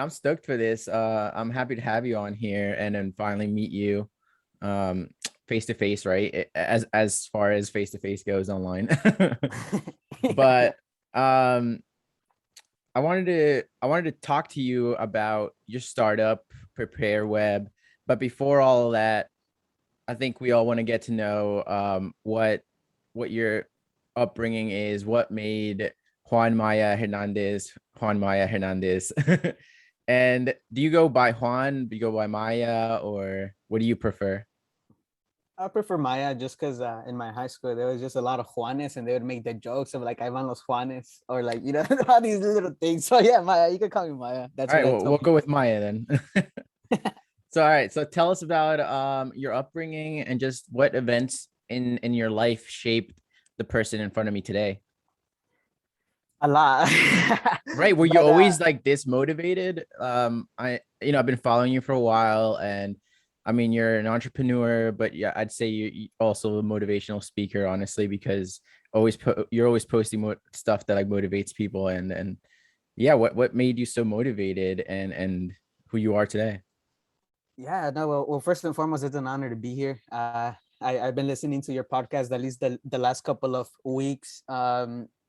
I'm stoked for this. I'm happy to have you on here and then finally meet you um face to face, right? As far as face to face goes online. Yeah. But I wanted to talk to you about your startup, Prepare Web. But before all of that, I think we all want to get to know what your upbringing is, what made Juan Maya Hernandez. And do you go by Juan? Do you go by Maya, or what do you prefer? I prefer Maya just because in my high school there was just a lot of Juanes and they would make the jokes of like I van los Juanes or like all these little things. So yeah, Maya, you can call me Maya. That's All what right, I well, tell we'll go with people. Maya then. So all right, so tell us about your upbringing and just what events in your life shaped the person in front of me today. A lot. Right, were you But always like this motivated? I've been following you for a while, and I mean you're an entrepreneur, but yeah, I'd say you also a motivational speaker, honestly, because you're always posting stuff that like motivates people, and yeah, what made you so motivated and who you are today? yeah, no, well, first and foremost, it's an honor to be here. I've been listening to your podcast at least the last couple of weeks.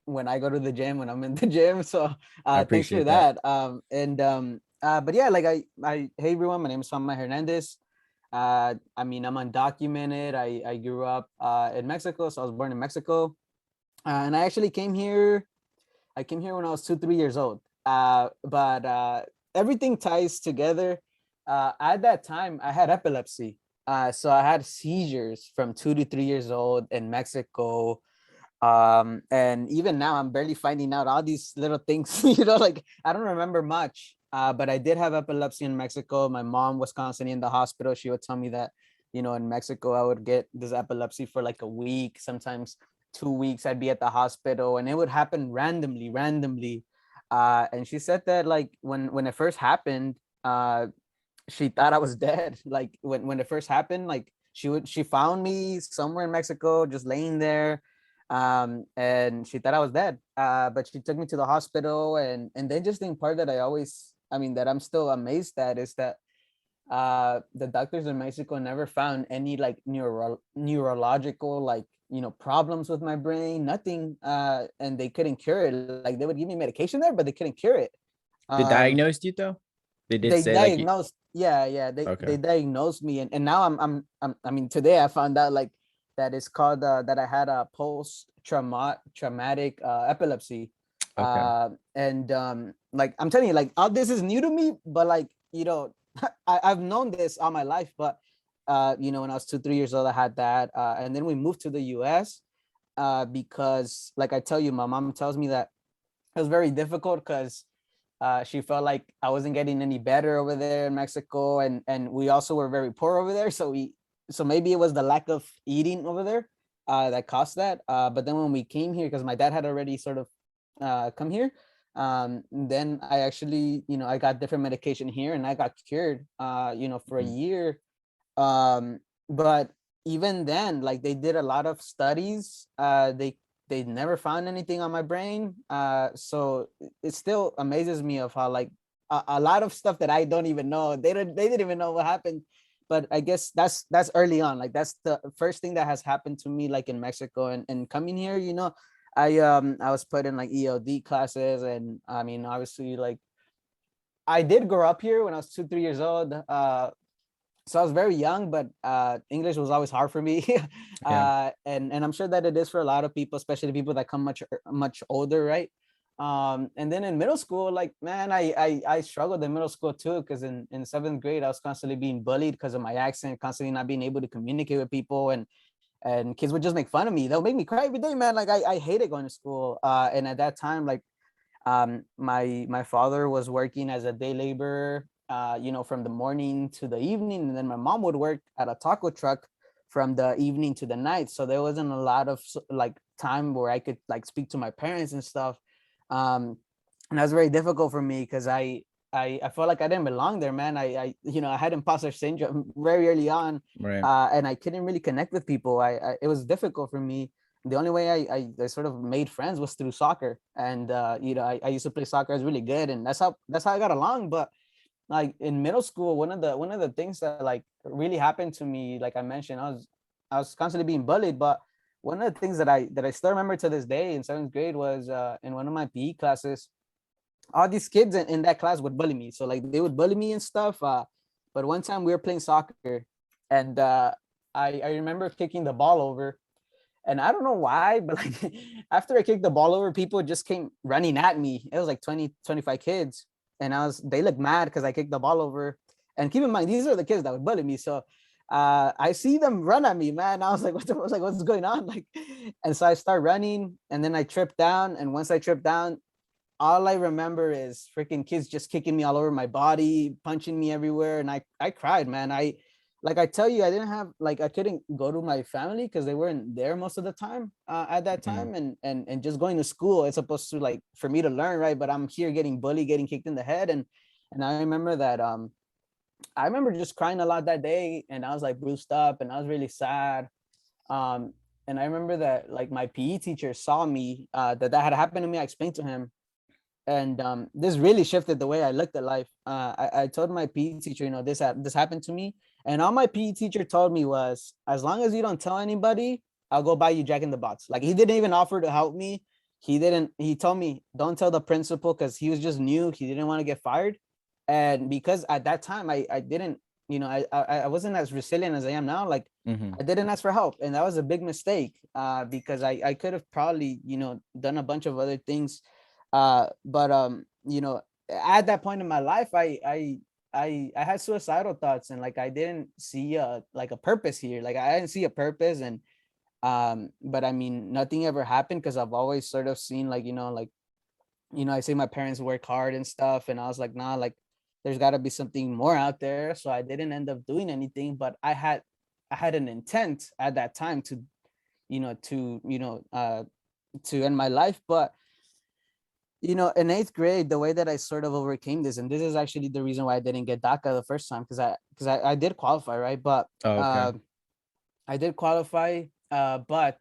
When I go to the gym, when I'm in the gym. So I thanks for appreciate that. that. But yeah, like hey everyone, my name is Juan Maya Hernandez. I mean, I'm undocumented. I grew up in Mexico, so I was born in Mexico, and I actually came here. I came here when I was 3 years old. But everything ties together. At that time, I had epilepsy. So I had seizures from 2 to 3 years old in Mexico. And even now, I'm barely finding out all these little things. Like I don't remember much. But I did have epilepsy in Mexico. My mom was constantly in the hospital. She would tell me that, in Mexico, I would get this epilepsy for like a week, sometimes 2 weeks. I'd be at the hospital, and it would happen randomly. And she said that like when it first happened, she thought I was dead. Like when it first happened, like she found me somewhere in Mexico, just laying there, and she thought I was dead. But she took me to the hospital, and the interesting part that that I'm still amazed at is that the doctors in Mexico never found any like neurological like problems with my brain, nothing, and they couldn't cure it. Like they would give me medication there, but they couldn't cure it. They Um, diagnosed you though? They did they say like diagnosed, yeah, they okay. diagnosed me, and now I mean today I found out like that it's called that I had a post traumatic epilepsy. Okay. And like I'm telling you, like all this is new to me, but like I've known this all my life. But when I was 2 3 years old I had that, and then we moved to the US, because like I tell you, my mom tells me that it was very difficult because she felt like I wasn't getting any better over there in Mexico, and we also were very poor over there. So maybe it was the lack of eating over there that caused that. But then when we came here, because my dad had already sort of come here, then I actually I got different medication here, and I got cured for a Mhm. year. But even then, like they did a lot of studies. They never found anything on my brain. So it still amazes me of how like a lot of stuff that I don't even know. They didn't even know what happened. But I guess that's early on. Like that's the first thing that has happened to me, like in Mexico, and coming here. I was put in like ELD classes, and I mean obviously like I did grow up here when I was 2 3 years old. So I was very young, but English was always hard for me. Yeah. And I'm sure that it is for a lot of people, especially people that come much older, right? And then in middle school, like man, I struggled in middle school too, because in seventh grade I was constantly being bullied because of my accent, constantly not being able to communicate with people, and kids would just make fun of me. They'll make me cry every day, man. Like I hated going to school. And at that time, like my father was working as a day laborer, from the morning to the evening, and then my mom would work at a taco truck from the evening to the night. So there wasn't a lot of like time where I could like speak to my parents and stuff. And that was very difficult for me because I felt like I didn't belong there, man. I had imposter syndrome very early on, Right. and I couldn't really connect with people. It was difficult for me. The only way I sort of made friends was through soccer, and I used to play soccer. I was really good, and that's how I got along. But like in middle school, one of the things that like really happened to me, like I mentioned, I was constantly being bullied. But one of the things that I still remember to this day in seventh grade was in one of my PE classes, all these kids in that class would bully me. So like they would bully me and stuff. But one time we were playing soccer, and I remember kicking the ball over, and I don't know why, but like after I kicked the ball over, people just came running at me. It was like 20, 25 kids. And they looked mad because I kicked the ball over. And keep in mind, these are the kids that would bully me. So I see them run at me, man. I was like, what's going on? Like, and so I start running, and then I trip down. And once I trip down, all I remember is freaking kids just kicking me all over my body, punching me everywhere. And I cried, man. I tell you, I didn't have, like, I couldn't go to my family because they weren't there most of the time at that Mhm. time. And just going to school, it's supposed to, like, for me to learn, right? But I'm here getting bullied, getting kicked in the head. And I remember that, I remember just crying a lot that day, and I was like bruised up, and I was really sad. Um, and I remember that, like, my PE teacher saw me, that had happened to me. I explained to him, and this really shifted the way I looked at life. I told my PE teacher, this happened to me, and all my PE teacher told me was, as long as you don't tell anybody, I'll go buy you Jack in the Box. Like, he didn't even offer to help me. He didn't. He told me, don't tell the principal, because he was just new. He didn't want to get fired, and because at that time I didn't, I wasn't as resilient as I am now. Like, Mhm. I didn't ask for help, and that was a big mistake, because I could have probably, done a bunch of other things, but at that point in my life, I had suicidal thoughts, and like I didn't see a purpose here. Like, I didn't see a purpose. And but I mean, nothing ever happened because I've always sort of seen, like, I say my parents work hard and stuff, and I was like, nah, like, there's got to be something more out there. So I didn't end up doing anything, but I had an intent at that time to, you know to you know to end my life. But in eighth grade, the way that I sort of overcame this, and this is actually the reason why I didn't get DACA the first time, because I did qualify, right? But Oh, okay. I did qualify, but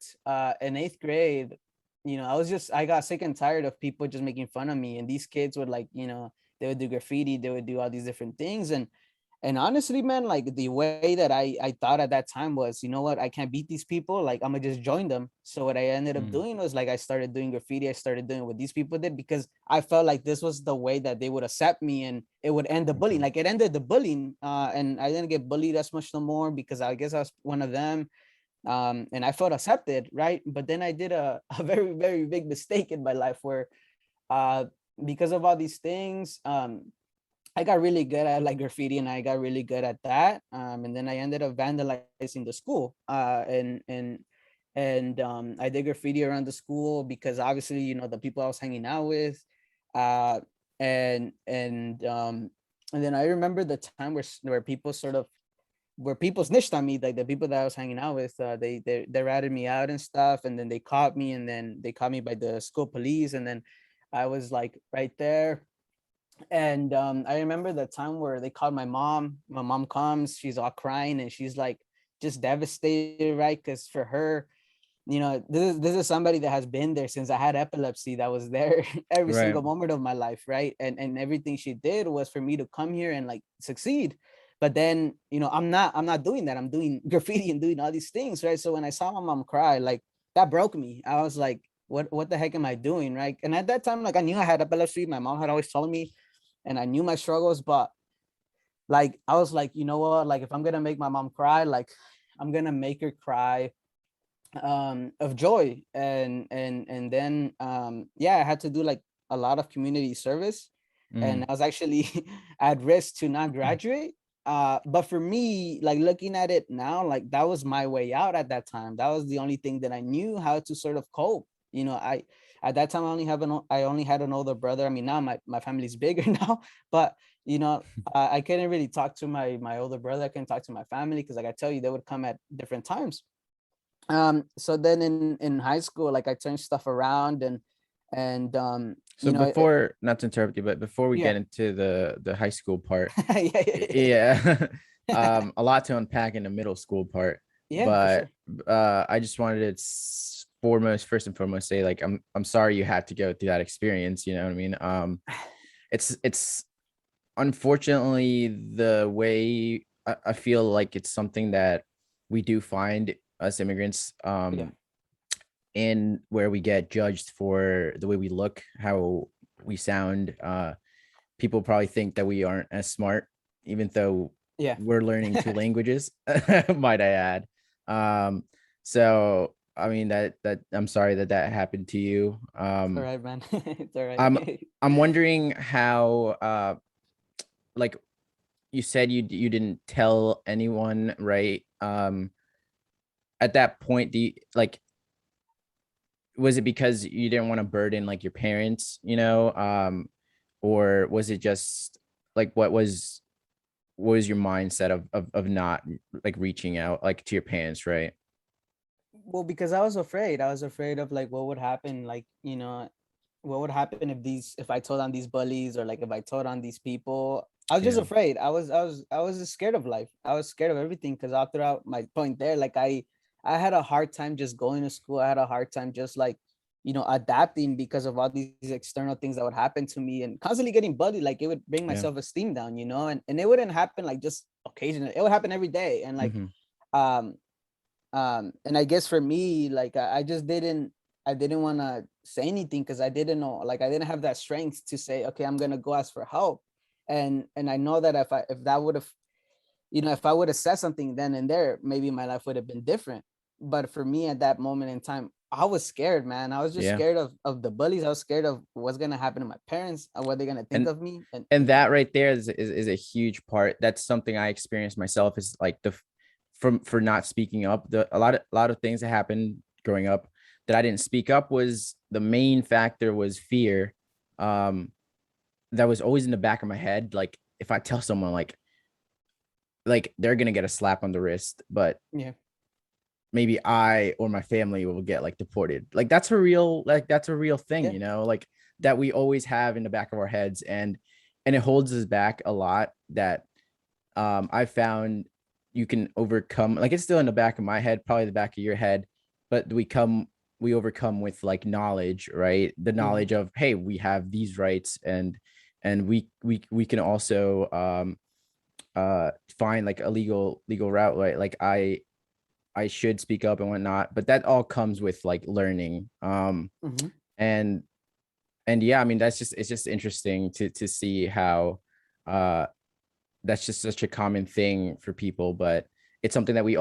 in eighth grade, I got sick and tired of people just making fun of me. And these kids would, like, they would do graffiti, they would do all these different things. And honestly, man, like, the way that I thought at that time was, you know what, I can't beat these people. Like, I'm gonna just join them. So what I ended up Mhm. doing was, like, I started doing graffiti. I started doing what these people did because I felt like this was the way that they would accept me, and it would end the bullying. Okay. Like, it ended the bullying, and I didn't get bullied as much no more because I guess I was one of them. And I felt accepted, right? But then I did a very, very big mistake in my life where, uh, because of all these things, I got really good at, like, graffiti, and I got really good at that. And then I ended up vandalizing the school. And I did graffiti around the school because obviously, the people I was hanging out with. Uh, and then I remember the time where people sort of where people snitched on me, like the people that I was hanging out with, they ratted me out and stuff, and then they caught me, and then they caught me by the school police, and then I was, like, right there. And I remember the time where they called my mom. My mom comes, she's all crying, and she's like just devastated, right? Because for her, this is somebody that has been there since I had epilepsy, that was there every Right. single moment of my life, right? And everything she did was for me to come here and, like, succeed. But then, I'm not doing that. I'm doing graffiti and doing all these things, right? So when I saw my mom cry, like, that broke me. I was like, what the heck am I doing, right? And at that time, like, I knew I had epilepsy. My mom had always told me, and I knew my struggles. But, like, I was like, you know what? Like, if I'm gonna make my mom cry, like, I'm gonna make her cry, of joy. And then, yeah, I had to do, like, a lot of community service, and Mhm. I was actually at risk to not graduate. But for me, like, looking at it now, like, that was my way out at that time. That was the only thing that I knew how to sort of cope. I At that time, I only had an older brother. I mean, now my family's bigger now. But, I couldn't really talk to my older brother. I couldn't talk to my family because, like I tell you, they would come at different times. So then in high school, like, I turned stuff around, and So before, not to interrupt you, but before we yeah. get into the high school part, Yeah, yeah, yeah, yeah. a lot to unpack in the middle school part. Yeah, for But sure. I just wanted to first and foremost say, like, I'm sorry you had to go through that experience. You know what I mean? It's unfortunately, the way I feel like it's something that we do find us immigrants Yeah, in where we get judged for the way we look, how we sound. People probably think that we aren't as smart, even though yeah. we're learning two languages, might I add. Um, so I mean that I'm sorry that that happened to you. It's all right, man. It's all I'm right. I'm wondering how like you said you didn't tell anyone, right? At that point, do you like was it because you didn't want to burden like your parents, or was it just like what was your mindset of not like reaching out like to your parents, right? Well, because I was afraid. I was afraid of like what would happen, like, what would happen if I told on these bullies, or like if I told on these people. I was just Yeah. afraid. I was just scared of life. I was scared of everything because all throughout my point there, like I had a hard time just going to school. I had a hard time just like, adapting because of all these external things that would happen to me, and constantly getting bullied. Like it would bring my Yeah. self-esteem down, and it wouldn't happen like just occasionally. It would happen every day. And like, Hmm. um and I guess for me, like I just didn't want to say anything because I didn't know, like I didn't have that strength to say, okay, I'm gonna go ask for help. And I know that if that would have, if I would have said something then and there, maybe my life would have been different. But for me at that moment in time, I was scared, man. I was just Yeah. scared of the bullies. I was scared of what's gonna happen to my parents, and what they're gonna think and of me. And and that right there is a huge part. That's something I experienced myself, is like the from for not speaking up. The a lot of things that happened growing up that I didn't speak up, was the main factor was fear. um that was always in the back of my head, like if I tell someone, like they're gonna get a slap on the wrist, but yeah, maybe I or my family will get like deported. That's a real thing, yeah, like that we always have in the back of our heads, and it holds us back a lot. That I found you can overcome. Like it's still in the back of my head, probably the back of your head, but we overcome with like knowledge, right? The hmm, knowledge of, hey, we have these rights, and we can also find like a legal route, right? Like I should speak up and whatnot, but that all comes with like learning. hmm, And and yeah, I mean it's just interesting to see how uh that's just such a common thing for people, but it's something that we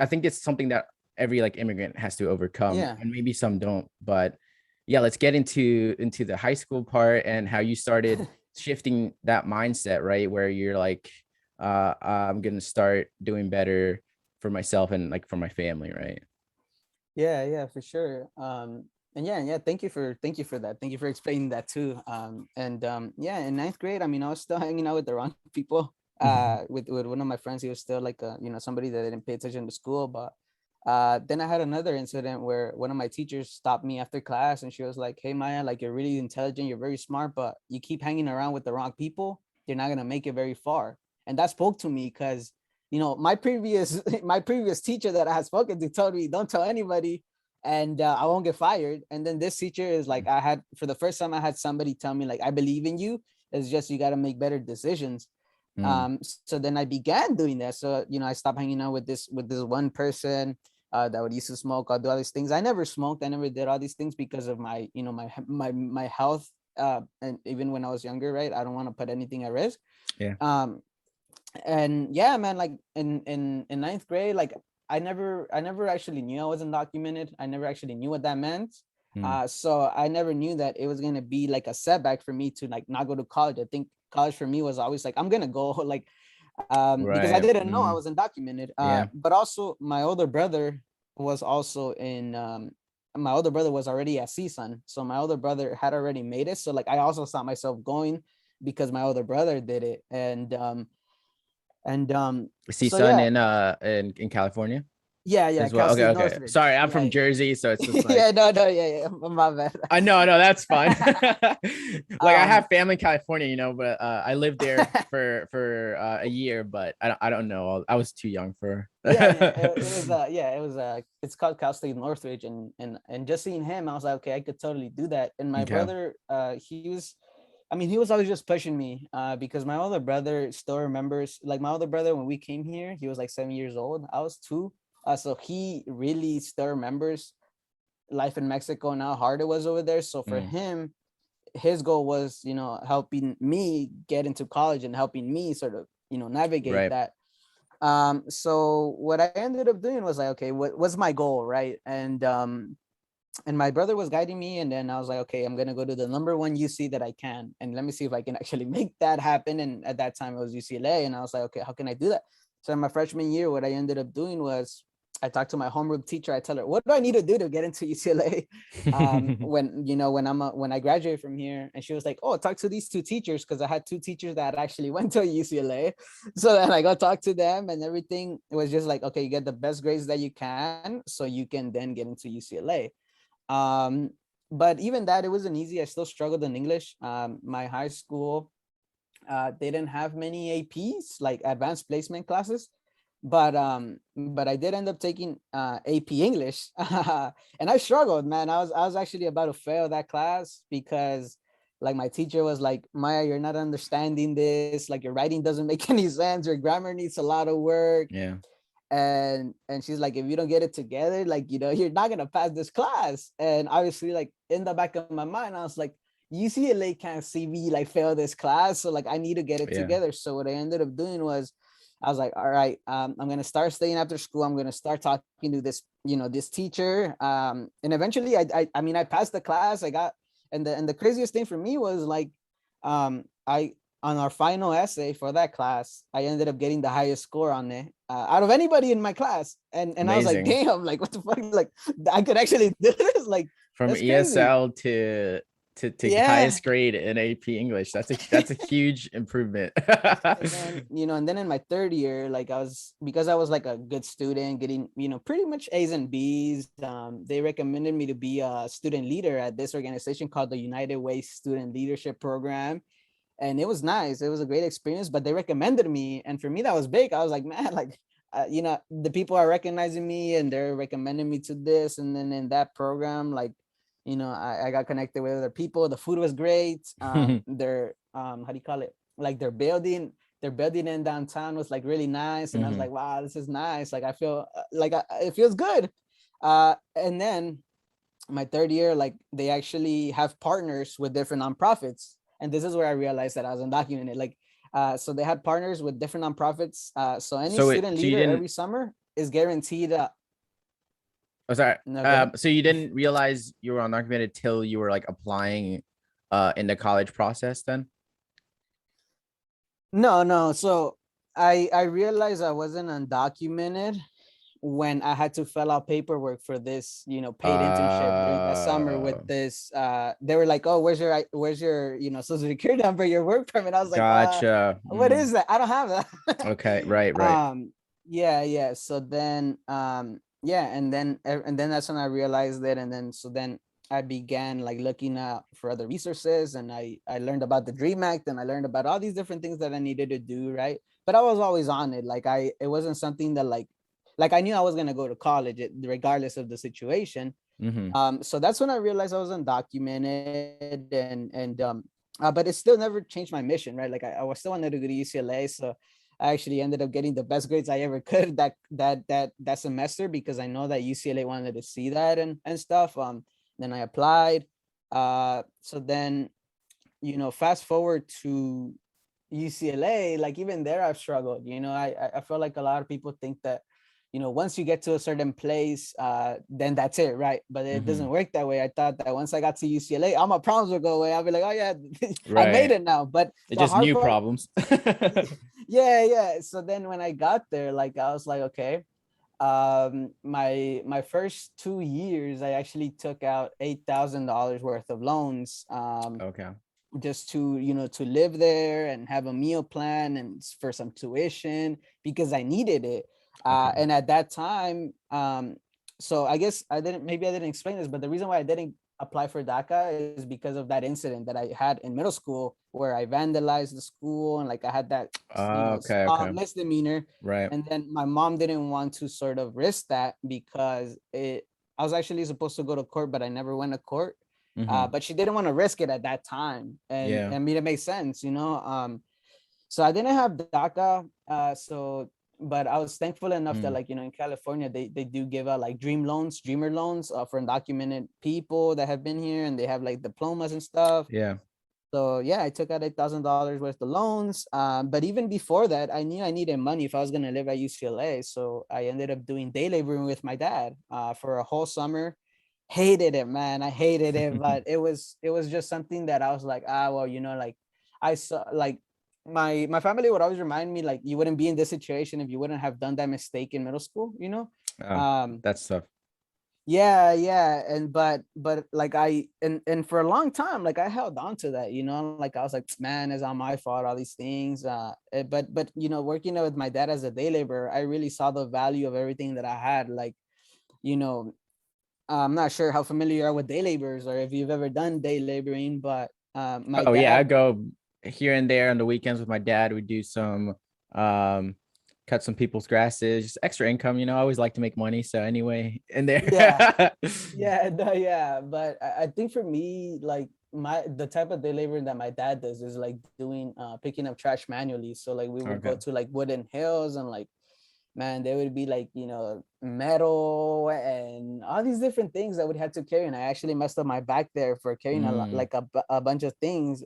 I think it's something that every like immigrant has to overcome, yeah. and maybe some don't. But yeah, let's get into the high school part and how you started shifting that mindset, right? Where you're like, I'm gonna start doing better for myself and like for my family, right? Yeah, yeah, for sure. And yeah, thank you for that. Thank you for explaining that too. And yeah, in ninth grade, I mean, I was still hanging out with the wrong people. With one of my friends, he was still like somebody that didn't pay attention to school. But then I had another incident where one of my teachers stopped me after class, and she was like, "Hey, Maya, like you're really intelligent, you're very smart, but you keep hanging around with the wrong people, you're not gonna make it very far." And that spoke to me because my previous my previous teacher that I had spoken to told me, don't tell anybody, and I won't get fired. And then this teacher is like, I had for the first time I had somebody tell me like, I believe in you, it's just you got to make better decisions. Mm, So then I began doing that. So I stopped hanging out with this one person that would used to smoke. I'll do all these things. I never smoked, I never did all these things because of my health. And even when I was younger, right, I don't want to put anything at risk. yeah. Um and yeah, man, like in ninth grade, like I never actually knew I was undocumented. I never actually knew what that meant. Mm, So I never knew that it was gonna be like a setback for me to like not go to college. I think college for me was always like, I'm gonna go like because I right. didn't know I Mm, was undocumented. yeah. But also my older brother was also in my older brother was already at CSUN, so my older brother had already made it. So like I also saw myself going because my older brother did it. And See so sun yeah, in California yeah, as well. Cal Okay, State okay. Northridge. Sorry, I'm Yeah, from Jersey, so it's just like yeah, no, yeah, my bad. I know, no, that's fine. Like I have um, family in California, but I lived there for a year, but I don't know. I was too young for. yeah, it was yeah, it was it's called Cal State Northridge. And just seeing him, I was like, okay, I could totally do that. And my Okay. brother, he was I mean, he was always just pushing me because my older brother still remembers, like my older brother, when we came here, he was like 7 years old. I was two. So he really still remembers life in Mexico and how hard it was over there. So for Mm, him, his goal was, helping me get into college and helping me sort of, navigate right. that. So what I ended up doing was like, okay, what's my goal, right? And my brother was guiding me, and then I was like, okay, I'm gonna go to the number one UC that I can, and let me see if I can actually make that happen. And at that time it was UCLA, and I was like, okay, how can I do that? So in my freshman year, what I ended up doing was I talked to my homeroom teacher. I tell her, what do I need to do to get into UCLA? When I graduate from here, and she was like, oh, talk to these two teachers, because I had two teachers that actually went to UCLA. So then I go talk to them, and everything. It was just like, okay, you get the best grades that you can, so you can then get into UCLA. um but even that, it wasn't easy. I still struggled in English. My high school, they didn't have many APs, like advanced placement classes, but I did end up taking AP English. And I struggled, man. I was actually about to fail that class because like my teacher was like, Maya, you're not understanding this, like your writing doesn't make any sense, your grammar needs a lot of work. Yeah. And she's like, if you don't get it together, like, you're not gonna pass this class. And obviously, like, in the back of my mind, I was like, UCLA can't see me like fail this class, so like I need to get it Yeah. together. So what I ended up doing was I was like, all right, I'm gonna start staying after school. I'm gonna start talking to this teacher. And eventually I mean, I passed the class. I got, and the craziest thing for me was like, I on our final essay for that class, I ended up getting the highest score on it out of anybody in my class. And I was like, Amazing. damn, like what the fuck? Like I could actually do this. Like From that's crazy. ESL to Yeah. highest grade in AP English. That's a huge improvement. And then in my third year, like because I was like a good student, getting, pretty much A's and B's. They recommended me to be a student leader at this organization called the United Way Student Leadership Program. And it was nice. It was a great experience, but they recommended me. And for me, that was big. I was like, man, like, the people are recognizing me and they're recommending me to this. And then in that program, like, I got connected with other people. The food was great. They're, how do you call it? Like their building in downtown was like really nice. And I was Mhm. like, wow, this is nice. Like, I feel like it feels good. And then my third year, like they actually have partners with different nonprofits. And this is where I realized that I was undocumented. Like, so they had partners with different nonprofits. So any student So you leader didn't every summer is guaranteed. Oh, sorry. No, go ahead. So you didn't realize you were undocumented till you were like applying in the college process then? No, no. So I realized I wasn't undocumented when I had to fill out paperwork for this, paid internship during that summer with Uh, this. They were like, "Oh, where's your social security number, your work permit?" I was like, gotcha. what Mm, is that? I don't have that." okay, right, right. Yeah. So then, yeah, and then that's when I realized it, and then I began like looking out for other resources, and I learned about the Dream Act, and I learned about all these different things that I needed to do, right? But I was always on it. Like it wasn't something that like I knew I was gonna go to college, regardless of the situation. Hmm. So that's when I realized I was undocumented, and but it still never changed my mission, right? Like I was still wanted to go to UCLA, so I actually ended up getting the best grades I ever could that semester, because I know that UCLA wanted to see that and stuff. Then I applied. So then, fast forward to UCLA, like even there I've struggled. I feel like a lot of people think that, once you get to a certain place, then that's it, right? But it doesn't Hmm. work that way. I thought that once I got to UCLA, all my problems would go away. I'll be like, oh yeah, I made Right. it now. But It's the just hard new part, problems. yeah. So then when I got there, like I was like, okay, my first 2 years, I actually took out $8,000 worth of loans, Okay. just to live there and have a meal plan and for some tuition, because I needed it. Okay. And at that time, so I guess I didn't explain this, but the reason why I didn't apply for DACA is because of that incident that I had in middle school, where I vandalized the school, and like I had that Okay. small Okay. misdemeanor. Right. And then my mom didn't want to sort of risk that, because I was actually supposed to go to court, but I never went to court. Hmm. but she didn't want to risk it at that time. And Yeah. I mean, it makes sense, you know. So I didn't have DACA. But I was thankful enough that, Mm. like, you know, in California, they do give out like dreamer loans for undocumented people that have been here, and they have like diplomas and stuff. Yeah. So yeah, I took out $8,000 worth of loans. But even before that, I knew I needed money if I was gonna live at UCLA. So I ended up doing day laboring with my dad for a whole summer. Hated it, man. I hated it, but it was just something that I was like, well, you know, like I saw like my family would always remind me, like, you wouldn't be in this situation if you wouldn't have done that mistake in middle school, you know. Oh, Um, that's tough. yeah, and but like and for a long time, like I held on to that, you know, like I was like, man, it's not my fault, all these things. But you know, working with my dad as a day laborer, I really saw the value of everything that I had. Like, you know, I'm not sure how familiar you are with day laborers or if you've ever done day laboring, but my Oh yeah, I dad. go here and there on the weekends with my dad. We do some um cut some people's grasses, just extra income, you know. I always like to make money. So anyway, in Yeah, there. yeah, no, yeah, but I think for me, like the type of day laboring that my dad does is like doing picking up trash manually. So like we would go Okay. to like wooden hills, and like, man, there would be like, you know, metal and all these different things that would have to carry. And I actually messed up my back there for carrying a lot, Mm, like a bunch of things.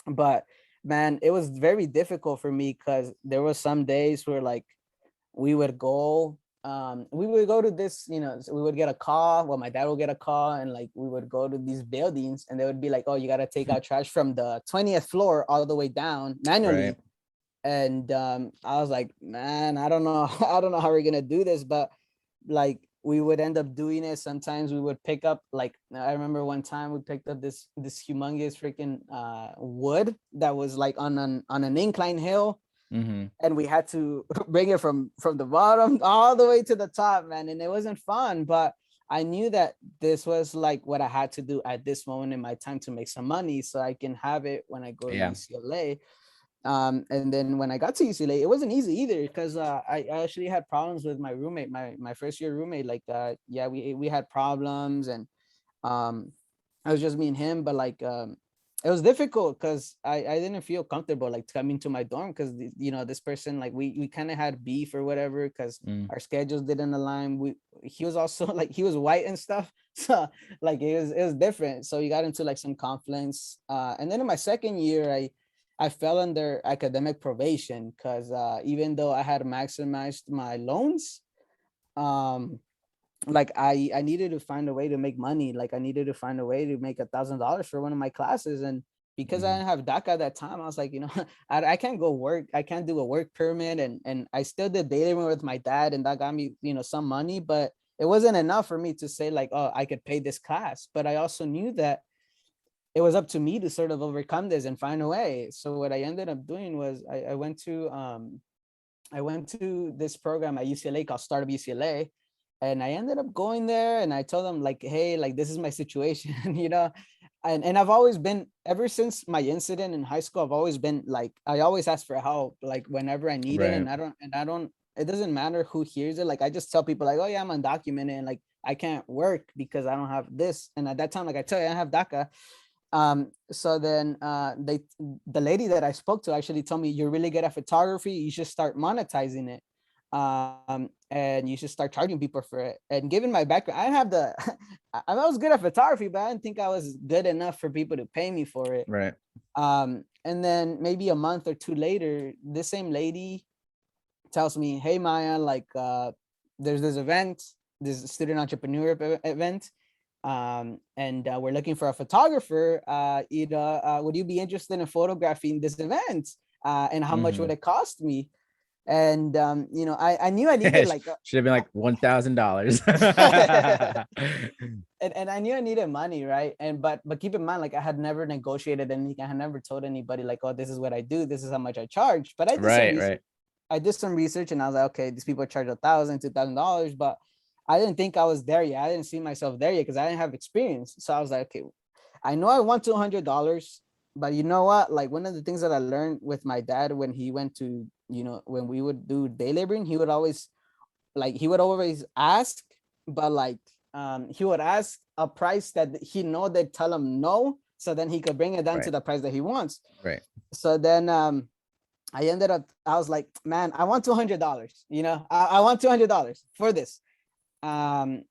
But man, it was very difficult for me because there was some days where like we would go to this, you know, so we would get a call, well, my dad would get a call, and like we would go to these buildings, and they would be like, oh, you got to take out trash from the 20th floor all the way down right. manually. And I was like, man, I don't know I don't know how we're gonna do this. But like we would end up doing it. Sometimes we would pick up, like, I remember one time we picked up this humongous freaking wood that was like on an incline hill, Hmm. and we had to bring it from the bottom all the way to the top, man. And it wasn't fun, but I knew that this was like what I had to do at this moment in my time to make some money so I can have it when I go to Yeah. UCLA. And then when I got to UCLA, it wasn't easy either, because I actually had problems with my roommate, my first year roommate. Like yeah, we had problems, and um it was just me and him. But like it was difficult because I didn't feel comfortable like coming to my dorm, because you know, this person, like we kind of had beef or whatever, because Mm. our schedules didn't align. He was also like, he was white and stuff, so like it was different. So we got into like some conflicts, and then in my second year, I fell under academic probation because even though I had maximized my loans, um like I needed to find a way to make money. Like I needed to find a way to make $1,000 for one of my classes. And because I Hmm. didn't have DACA at that time, I was like, you know, I can't go work. I can't do a work permit. And I still did dating with my dad, and that got me, you know, some money, but it wasn't enough for me to say like, oh, I could pay this class. But I also knew that it was up to me to sort of overcome this and find a way. So what I ended up doing was I went to this program at UCLA called Startup UCLA, and I ended up going there, and I told them like, hey, like this is my situation, you know. And I've always been, ever since my incident in high school, I've always been like, I always ask for help like whenever I need it. Right. And I don't it doesn't matter who hears it. Like I just tell people like, oh yeah, I'm undocumented, and like I can't work because I don't have this. And at that time, like I tell you, I have DACA. So then the lady that I spoke to actually told me, you're really good at photography, you should start monetizing it, and you should start charging people for it. And given my background, I didn't have the I was good at photography, but I didn't think I was good enough for people to pay me for it. Right. And then maybe a month or two later, this same lady tells me, hey Maya, like there's this event, this student entrepreneur event, and we're looking for a photographer. Would you be interested in photographing this event? And how much would Hmm. it cost me? And you know, I knew I needed like Should have been like $1,000. and I knew I needed money, right? And but keep in mind, like I had never negotiated anything. I had never told anybody like, oh, this is what I do, this is how much I charge. But I did some Right. research. Right. I did some research, and I was like, okay, these people charge $1,000, $2,000, but I didn't think I was there yet. I didn't see myself there yet because I didn't have experience. So I was like, okay, I know I want $200, but you know what? Like one of the things that I learned with my dad when he went to, you know, when we would do day laboring, he would always ask, but like he would ask a price that he know they tell him no, so then he could bring it down to Right. the price that he wants. Right. So then I was like, man, I want $200. I want $200 for this. Um,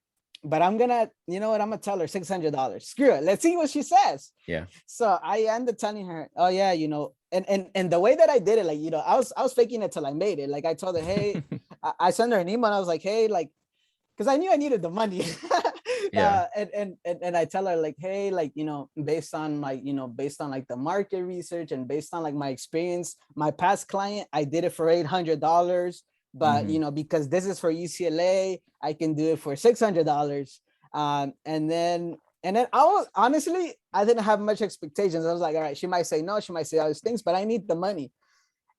but I'm gonna, you know what? I'm gonna tell her $600. Screw it. Let's see what she says. Yeah. So I ended telling her, oh yeah, and the way that I did it, like, I was faking it till I made it. Like I told her, hey, I sent her an email. And I was like, hey, like, because I knew I needed the money. Yeah. And I tell her like, hey, like, based on like, the market research and based on like my experience, my past client, I did it for $800, but because this is for UCLA, I can do it for $600. And then I was honestly, I didn't have much expectations. I was like, all right, she might say no, she might say other things, but I need the money.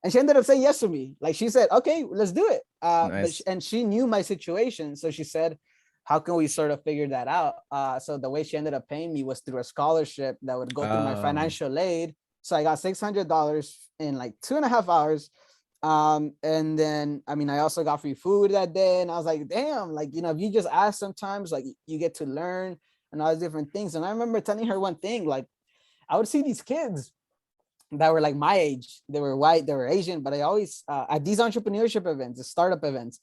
And she ended up saying yes to me. Like she said, okay, let's do it. Nice. And she knew my situation. So she said, how can we sort of figure that out? So the way she ended up paying me was through a scholarship that would go through my financial aid. So I got $600 in like 2.5 hours. And then, I mean, I also got free food that day. And I was like, damn, like, if you just ask sometimes, like you get to learn and all these different things. And I remember telling her one thing, like I would see these kids that were like my age. They were white, they were Asian, but I always at these entrepreneurship events, the startup events,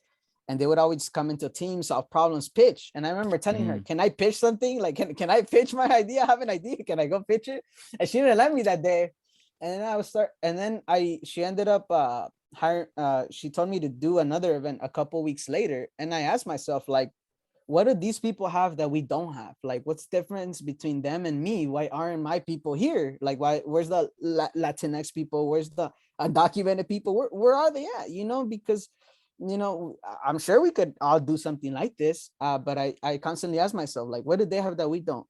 and they would always come into teams, solve problems, pitch. And I remember telling her, can I pitch something? Like, can I pitch my idea? I have an idea. Can I go pitch it? And she didn't let me that day. And then she ended up she told me to do another event a couple weeks later. And I asked myself, like, what do these people have that we don't have? Like, what's the difference between them and me? Why aren't my people here? Like, where's the Latinx people? Where's the undocumented people? Where are they at? Because, I'm sure we could all do something like this. But I constantly ask myself, like, what do they have that we don't?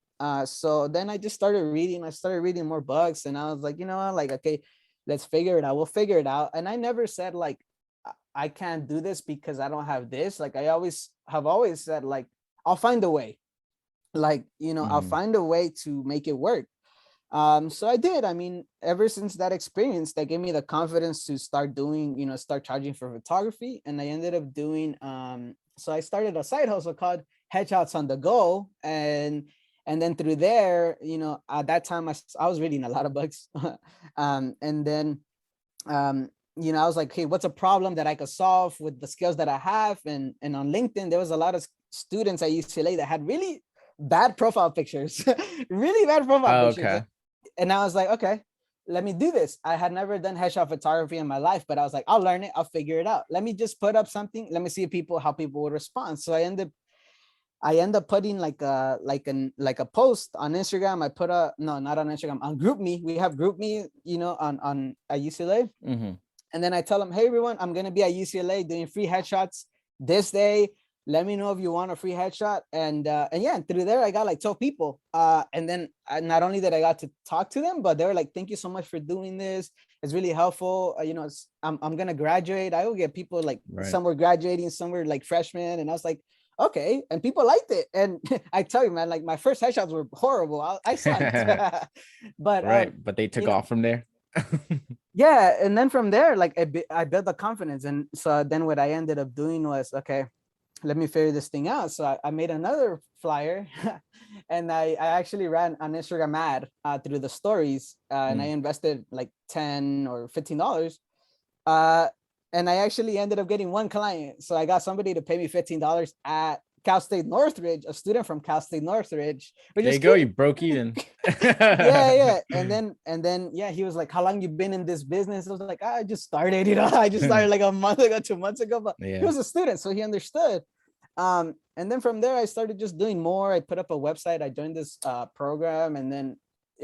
So then I just started reading. I started reading more books, and I was like, like, okay, let's figure it out. We'll figure it out. And I never said like, I can't do this because I don't have this. Like I have always said, like, I'll find a way. Like, I'll find a way to make it work. So I did. I mean, ever since that experience, that gave me the confidence to start doing, start charging for photography. And I ended up doing, so I started a side hustle called Headshots on the Go. And then through there, at that time I was reading a lot of books. And then, I was like, hey, what's a problem that I could solve with the skills that I have? And on LinkedIn, there was a lot of students at UCLA that had really bad profile pictures, really bad profile pictures. Okay. And I was like, okay, let me do this. I had never done headshot photography in my life, but I was like, I'll learn it. I'll figure it out. Let me just put up something. Let me see how people would respond. So I end up putting like a post on Instagram. I put not on Instagram, on GroupMe. We have GroupMe, on at UCLA. And then I tell them, hey, everyone, I'm going to be at UCLA doing free headshots this day. Let me know if you want a free headshot. And yeah, through there, I got like 12 people. And then not only that I got to talk to them, but they were like, thank you so much for doing this. It's really helpful. I'm going to graduate. I will get people like some were graduating, some were like freshmen. And I was like, okay. And people liked it. And I tell you, man, like my first headshots were horrible. I sucked. But they took off from there. Yeah, and then from there, like I built the confidence, and so then what I ended up doing was, okay, let me figure this thing out. So I made another flyer, and I actually ran an Instagram ad through the stories, and I invested like $10 or $15, and I actually ended up getting one client. So I got somebody to pay me $15 at Cal State Northridge, a student from Cal State Northridge. There you go, you broke even. yeah. And then, yeah, he was like, how long you been in this business? I was like, I just started, I just started like a month ago, 2 months ago, but he was a student, so he understood. And then from there, I started just doing more. I put up a website. I joined this program, and then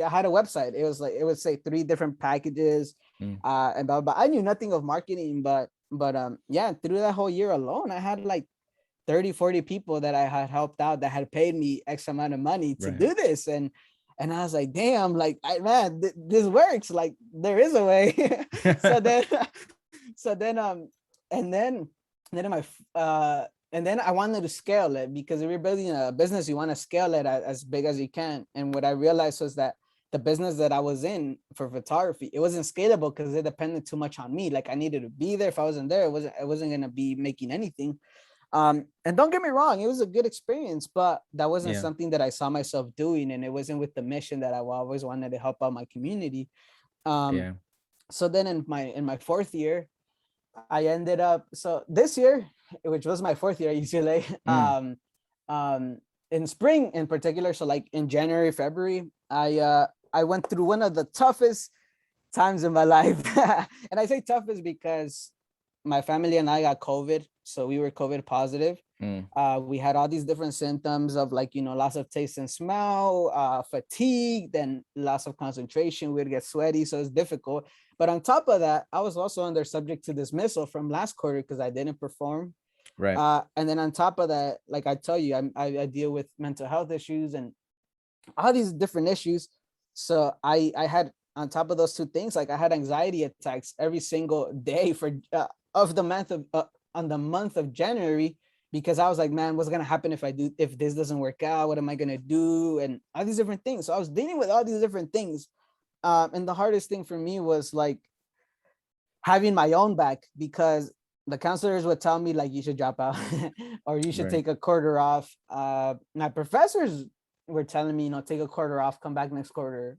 I had a website. It was like, it would say 3 different packages, and blah, blah. I knew nothing of marketing, but yeah, through that whole year alone, I had like 30-40 people that I had helped out that had paid me X amount of money to do this. And I was like, damn, like, this works. Like, there is a way. And then I wanted to scale it, because if you're building a business, you want to scale it as big as you can. And what I realized was that the business that I was in for photography, it wasn't scalable because it depended too much on me. Like, I needed to be there. If I wasn't there, I wasn't going to be making anything. And don't get me wrong, it was a good experience, but that wasn't Yeah. something that I saw myself doing, and it wasn't with the mission that I always wanted to help out my community. Um, Yeah. so then in my fourth year, I ended up, so this year, which was my fourth year at UCLA, Mm, in spring in particular, so like in January, February, I went through one of the toughest times in my life. And I say toughest because my family and I got COVID, so we were COVID positive. mm, We had all these different symptoms of like, loss of taste and smell, fatigue, then loss of concentration. We'd get sweaty, so it's difficult. But on top of that, I was also under subject to dismissal from last quarter because I didn't perform. right. And then on top of that, like I tell you, I deal with mental health issues and all these different issues. So I had, on top of those two things, like I had anxiety attacks every single day for of the month of on the month of January, because I was like, man, what's gonna happen if this doesn't work out? What am I gonna do? And all these different things. So I was dealing with all these different things. And the hardest thing for me was like having my own back, because the counselors would tell me like you should drop out or you should Right. take a quarter off. My professors were telling me, take a quarter off, come back next quarter.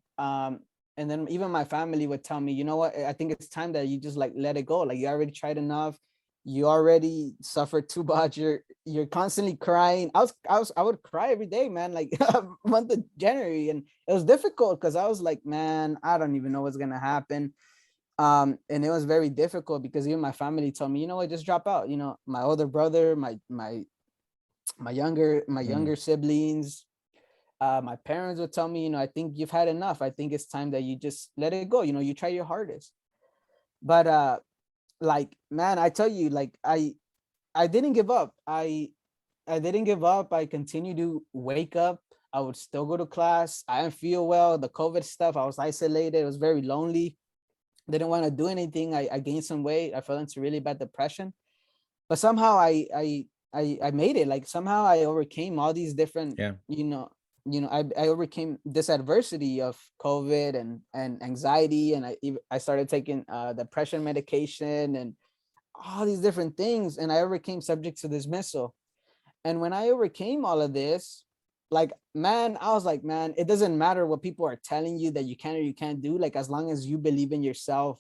And then even my family would tell me, you know what, I think it's time that you just like let it go. Like you already tried enough. You already suffered too much. You're constantly crying. I would cry every day, man, like month of January. And it was difficult because I was like, man, I don't even know what's gonna happen. And it was very difficult because even my family told me, you know what, just drop out. My older brother, my Mm, younger siblings, my parents would tell me, I think you've had enough. I think it's time that you just let it go. You try your hardest. But like, man, I tell you, like I didn't give up. I didn't give up. I continued to wake up. I would still go to class. I didn't feel well. The COVID stuff, I was isolated. It was very lonely. Didn't want to do anything. I gained some weight. I fell into really bad depression. But somehow I made it. Like somehow I overcame all these different, yeah. I overcame this adversity of COVID and anxiety, and I started taking depression medication and all these different things, and I overcame subject to dismissal. And when I overcame all of this, like, man, I was like, man, it doesn't matter what people are telling you that you can or you can't do, like as long as you believe in yourself,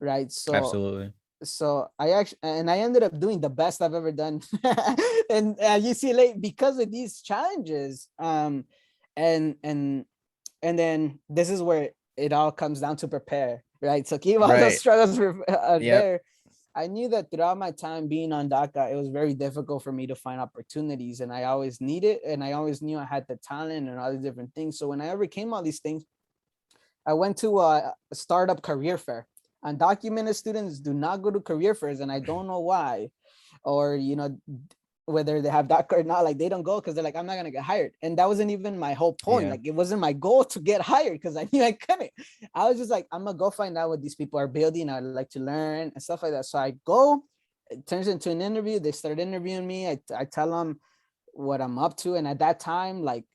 right? Absolutely. So I ended up doing the best I've ever done and UCLA because of these challenges. And and then this is where it all comes down to prepare, right? So keep all those Right. struggles Yep. there. I knew that throughout my time being on DACA, it was very difficult for me to find opportunities, and I always needed, and I always knew I had the talent and all these different things. So when I overcame all these things, I went to a startup career fair. Undocumented students do not go to career fairs, and I don't know why, or whether they have DACA or not. Like they don't go because they're like, I'm not gonna get hired, and that wasn't even my whole point. Yeah. Like it wasn't my goal to get hired because I knew I couldn't. I was just like, I'm gonna go find out what these people are building. I'd like to learn and stuff like that. So I go. It turns into an interview. They start interviewing me. I tell them what I'm up to, and at that time, like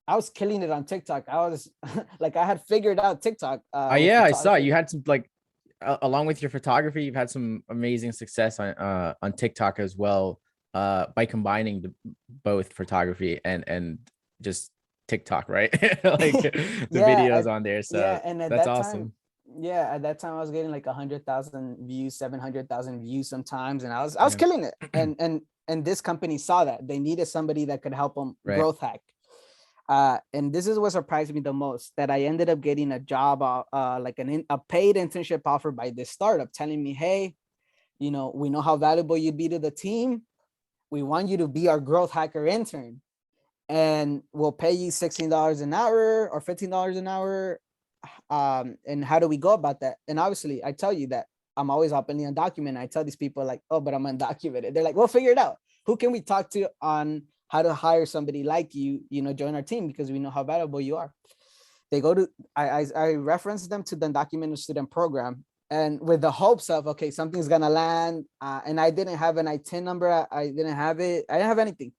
I was killing it on TikTok. I was like, I had figured out TikTok with Yeah, I saw it. photography. You had some like along with your photography, you've had some amazing success on TikTok as well. By combining both photography and just TikTok, right? Like the Yeah, videos on there. yeah, So and at that's that time, awesome. yeah, at that time I was getting like 100,000 views, 700,000 views sometimes, and I was Yeah. killing it. And this company saw that they needed somebody that could help them Right. growth hack. And this is what surprised me the most, that I ended up getting a job, like a paid internship offer by this startup, telling me, hey, we know how valuable you'd be to the team. We want you to be our growth hacker intern, and we'll pay you $16 an hour or $15 an hour. And how do we go about that? And obviously, I tell you that I'm always openly undocumented. I tell these people like, oh, but I'm undocumented. They're like, we'll figure it out. Who can we talk to on how to hire somebody like you, join our team, because we know how valuable you are. They go to, I reference them to the undocumented student program, and with the hopes of, okay, something's gonna land. And I didn't have an ITIN number. I didn't have it. I didn't have anything.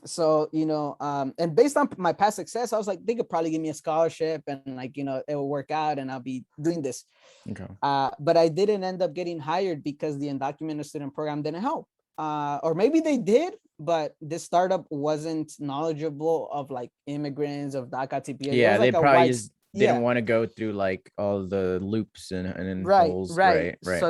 So and based on my past success, I was like, they could probably give me a scholarship, and like, it will work out and I'll be doing this. Okay. But I didn't end up getting hired because the undocumented student program didn't help. or maybe they did, but this startup wasn't knowledgeable of like immigrants, of DACA TPS. It Yeah, was they like a probably white, just didn't yeah, want to go through like all the loops and right, holes. right. Right, right.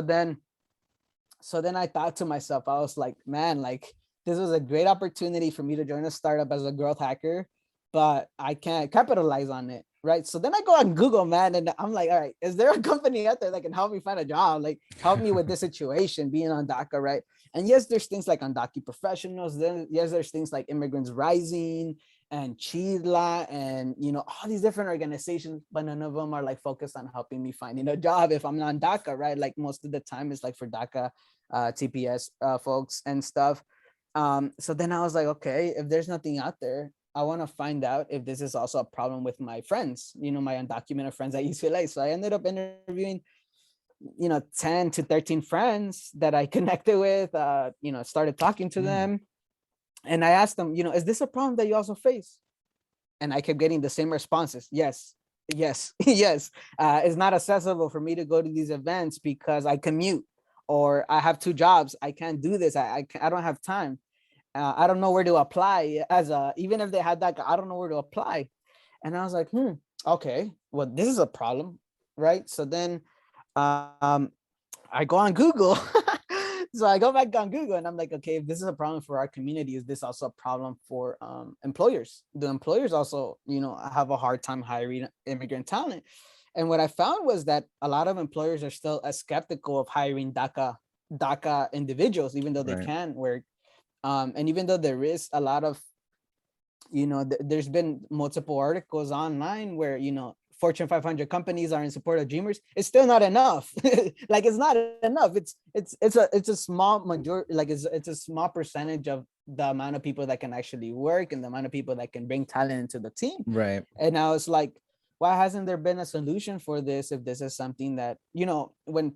So then I thought to myself, I was like, man, like this was a great opportunity for me to join a startup as a growth hacker, but I can't capitalize on it. Right. So then I go on Google, man, and I'm like, all right, is there a company out there that can help me find a job? Like help me with this situation, being on DACA, right? And yes, there's things like undocumented professionals. Then yes, there's things like Immigrants Rising and Chila and all these different organizations, but none of them are like focused on helping me finding a job if I'm not on DACA, right? Like most of the time it's like for DACA TPS folks and stuff. So then I was like, okay, if there's nothing out there, I want to find out if this is also a problem with my friends, my undocumented friends at UCLA. So I ended up interviewing, 10 to 13 friends that I connected with, started talking to them. And I asked them, is this a problem that you also face? And I kept getting the same responses. Yes, yes, yes. It's not accessible for me to go to these events because I commute or I have two jobs. I can't do this. I don't have time. I don't know where to apply even if they had that, I don't know where to apply. And I was like, okay, well, this is a problem, right? So then um, I go on Google. So I go back on Google and I'm like, okay, if this is a problem for our community, is this also a problem for employers? The employers also, have a hard time hiring immigrant talent. And what I found was that a lot of employers are still as skeptical of hiring DACA individuals, even though they Right. can work. And even though there is a lot of, there's been multiple articles online where, Fortune 500 companies are in support of Dreamers. It's still not enough. Like it's not enough. It's a small majority. Like it's a small percentage of the amount of people that can actually work and the amount of people that can bring talent into the team. Right. And I was like, why hasn't there been a solution for this? If this is something that, when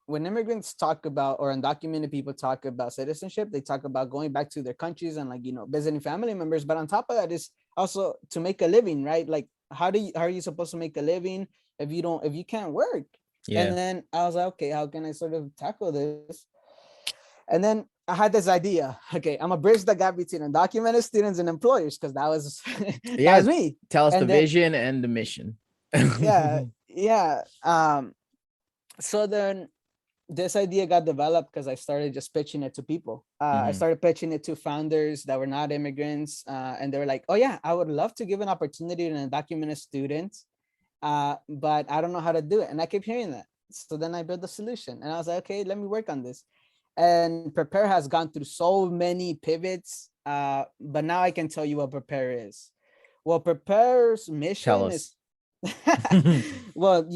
immigrants talk about, or undocumented people talk about citizenship, they talk about going back to their countries and like, visiting family members. But on top of that is also to make a living, right? Like how are you supposed to make a living if you can't work? Yeah. And then I was like, okay, how can I sort of tackle this? And then I had this idea. Okay, I'm gonna bridge the gap between undocumented students and employers because that was that Yeah. was me. Tell us the And then vision and the mission. yeah. So then this idea got developed because I started just pitching it to people. I started pitching it to founders that were not immigrants, and they were like, "Oh yeah, I would love to give an opportunity to an undocumented student, but I don't know how to do it." And I kept hearing that. So then I built the solution, and I was like, "Okay, let me work on this." And Prepare has gone through so many pivots, but now I can tell you what Prepare is. Well, Prepare's Tell mission is us. well,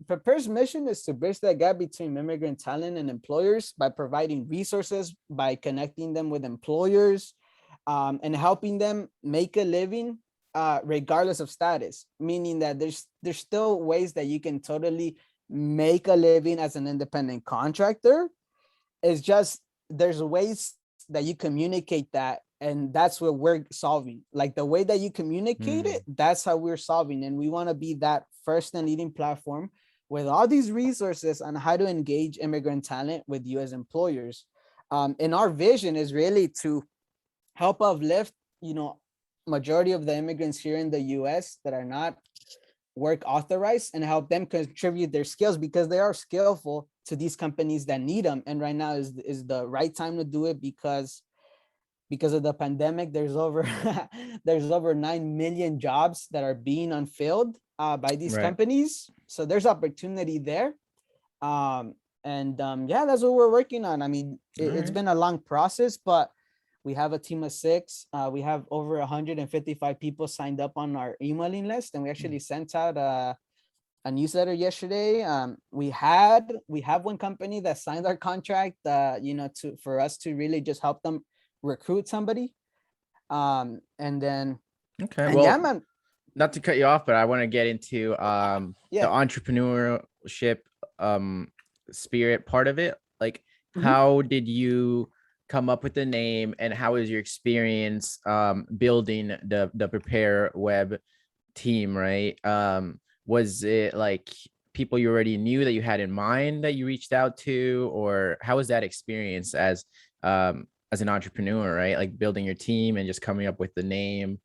Prepare's mission is to bridge that gap between immigrant talent and employers by providing resources, by connecting them with employers, and helping them make a living regardless of status. Meaning that there's still ways that you can totally make a living as an independent contractor. It's just there's ways that you communicate that, and that's what we're solving. Like the way that you communicate it, that's how we're solving. And we want to be that first and leading platform with all these resources on how to engage immigrant talent with you as employers. And our vision is really to help uplift, majority of the immigrants here in the US that are not work authorized, and help them contribute their skills because they are skillful to these companies that need them. And right now is the right time to do it because of the pandemic. There's over there's over 9 million jobs that are being unfilled by these Right. companies. So there's opportunity there. Yeah, that's what we're working on. I mean, it's been a long process, but we have a team of 6. We have over 155 people signed up on our emailing list, and we actually sent out a newsletter yesterday. We have one company that signed our contract, for us to really just help them recruit somebody. And then, Okay. and yeah, Well, man. not to cut you off, but I want to get into the Yeah. entrepreneurship spirit part of it. Like, Mhm. how did you come up with the name, and how was your experience building the Prepare web team, right? Was it like people you already knew that you had in mind that you reached out to, or how was that experience as as an entrepreneur, right? Like building your team and just coming up with the name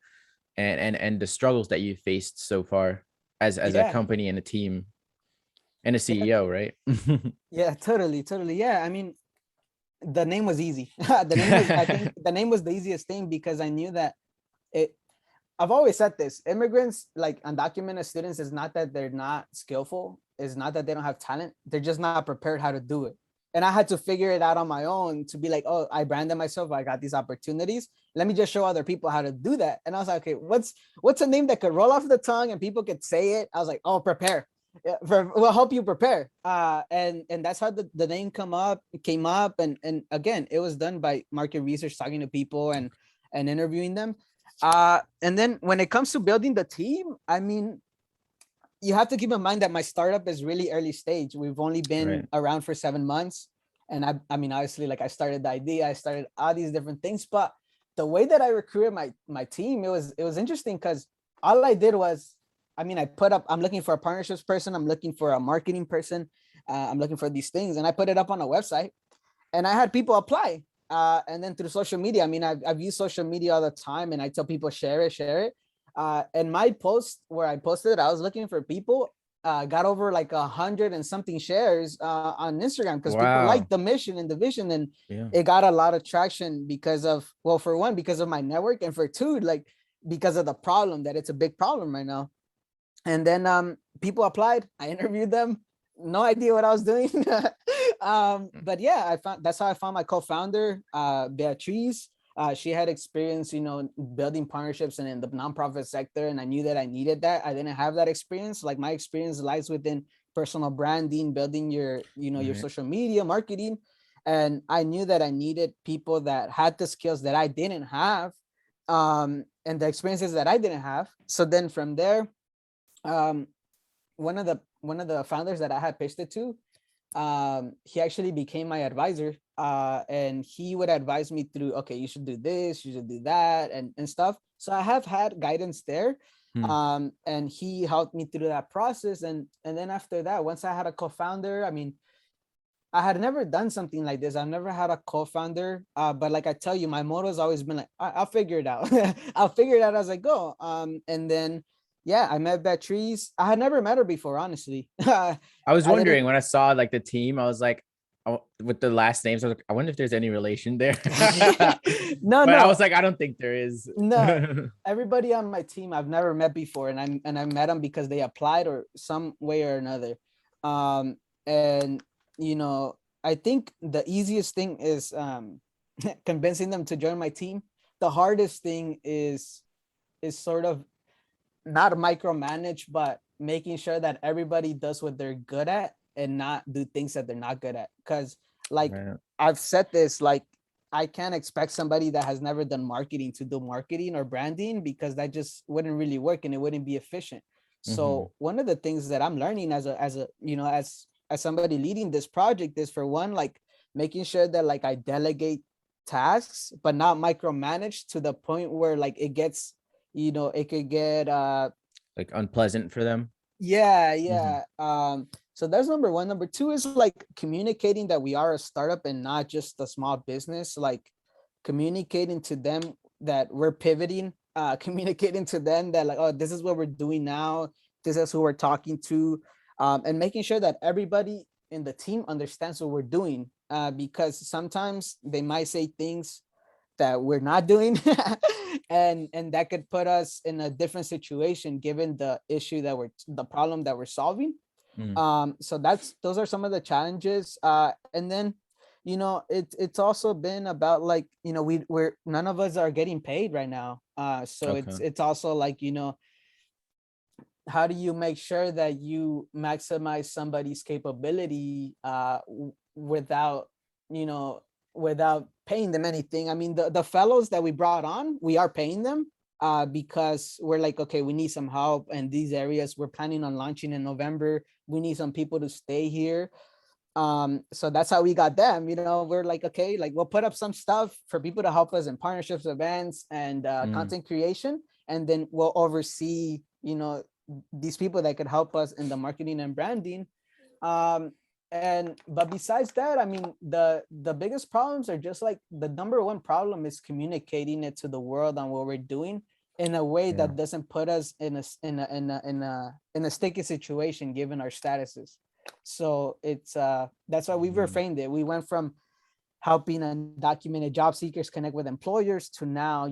and the struggles that you faced so far as a Yeah, company and a team and a yeah, CEO, right? yeah, totally. Yeah, I mean, the name was easy. The name was, I think the name was the easiest thing because I knew that it, I've always said this, immigrants, like undocumented students, is not that they're not skillful, it's not that they don't have talent, they're just not prepared how to do it. And I had to figure it out on my own to be like, oh, I branded myself, I got these opportunities, let me just show other people how to do that. And I was like, okay, what's a name that could roll off the tongue and people could say it? I was like, oh, prepare. Yeah, we'll help you prepare. And that's how the name came up. And again, it was done by market research, talking to people and interviewing them. And then when it comes to building the team, I mean, you have to keep in mind that my startup is really early stage. We've only been Right. around for 7 months. And I mean, obviously, like I started the idea, I started all these different things, but the way that I recruited my team, it was interesting because all I did was, I mean, I put up, I'm looking for a partnerships person, I'm looking for a marketing person, I'm looking for these things, and I put it up on a website, and I had people apply. And then through social media, I mean, I've used social media all the time, and I tell people share it. And my post where I posted, I was looking for people, got over like 100 and something shares on Instagram because people Wow. like the mission and the vision, and Yeah. it got a lot of traction because of, well, for one, because of my network, and for two, like because of the problem that it's a big problem right now. And then people applied, I interviewed them, no idea what I was doing. But yeah, I found, that's how I found my co-founder, Beatriz. She had experience, building partnerships and in the nonprofit sector, and I knew that I needed that. I didn't have that experience. Like my experience lies within personal branding, building your Right. social media marketing, and I knew that I needed people that had the skills that I didn't have, and the experiences that I didn't have. So then from there, um, one of the founders that I had pitched it to, he actually became my advisor, and he would advise me through, okay, you should do this, you should do that, and stuff. So I have had guidance there, Hmm. and he helped me through that process. And then after that, once I had a co-founder, I mean, I had never done something like this. I've never had a co-founder, but like I tell you, my motto has always been like, I'll figure it out. I'll figure it out as I go. And then, yeah, I met Beatrice. I had never met her before, honestly. I I was didn't. wondering when I saw like the team, I was like, oh, with the last names, I was like, I wonder if there's any relation there. No, But I no, was like, I don't think there is. no. Everybody on my team I've never met before, and I met them because they applied or some way or another. And I think the easiest thing is convincing them to join my team. The hardest thing is sort of not micromanage, but making sure that everybody does what they're good at and not do things that they're not good at. Because, like, Right. I've said this, like, I can't expect somebody that has never done marketing to do marketing or branding, because that just wouldn't really work and it wouldn't be efficient. Mhm. So one of the things that I'm learning as somebody leading this project is, for one, like making sure that like I delegate tasks, but not micromanage to the point where like it gets, it could get Like unpleasant for them. yeah, Mhm. yeah. So that's number one. Number two is like communicating that we are a startup and not just a small business, like communicating to them that we're pivoting, communicating to them that like, oh, this is what we're doing now, this is who we're talking to, and making sure that everybody in the team understands what we're doing, because sometimes they might say things that we're not doing, and that could put us in a different situation given the problem that we're solving. Mm. So those are some of the challenges, and then it's also been about like, we're none of us are getting paid right now, so it's Okay. it's also like, how do you make sure that you maximize somebody's capability, without, you know without paying them anything? I mean, the fellows that we brought on, we are paying them, because we're like, okay, we need some help in these areas, we're planning on launching in November, we need some people to stay here. So that's how we got them. We're like, okay, like we'll put up some stuff for people to help us in partnerships, events, and Mm. content creation, and then we'll oversee, these people that could help us in the marketing and branding. um But besides that, I mean, the biggest problems are just like the number one problem is communicating it to the world on what we're doing in a way Yeah. that doesn't put us in a sticky situation given our statuses. So it's that's why we've Mhm. reframed it. We went from helping undocumented job seekers connect with employers to now,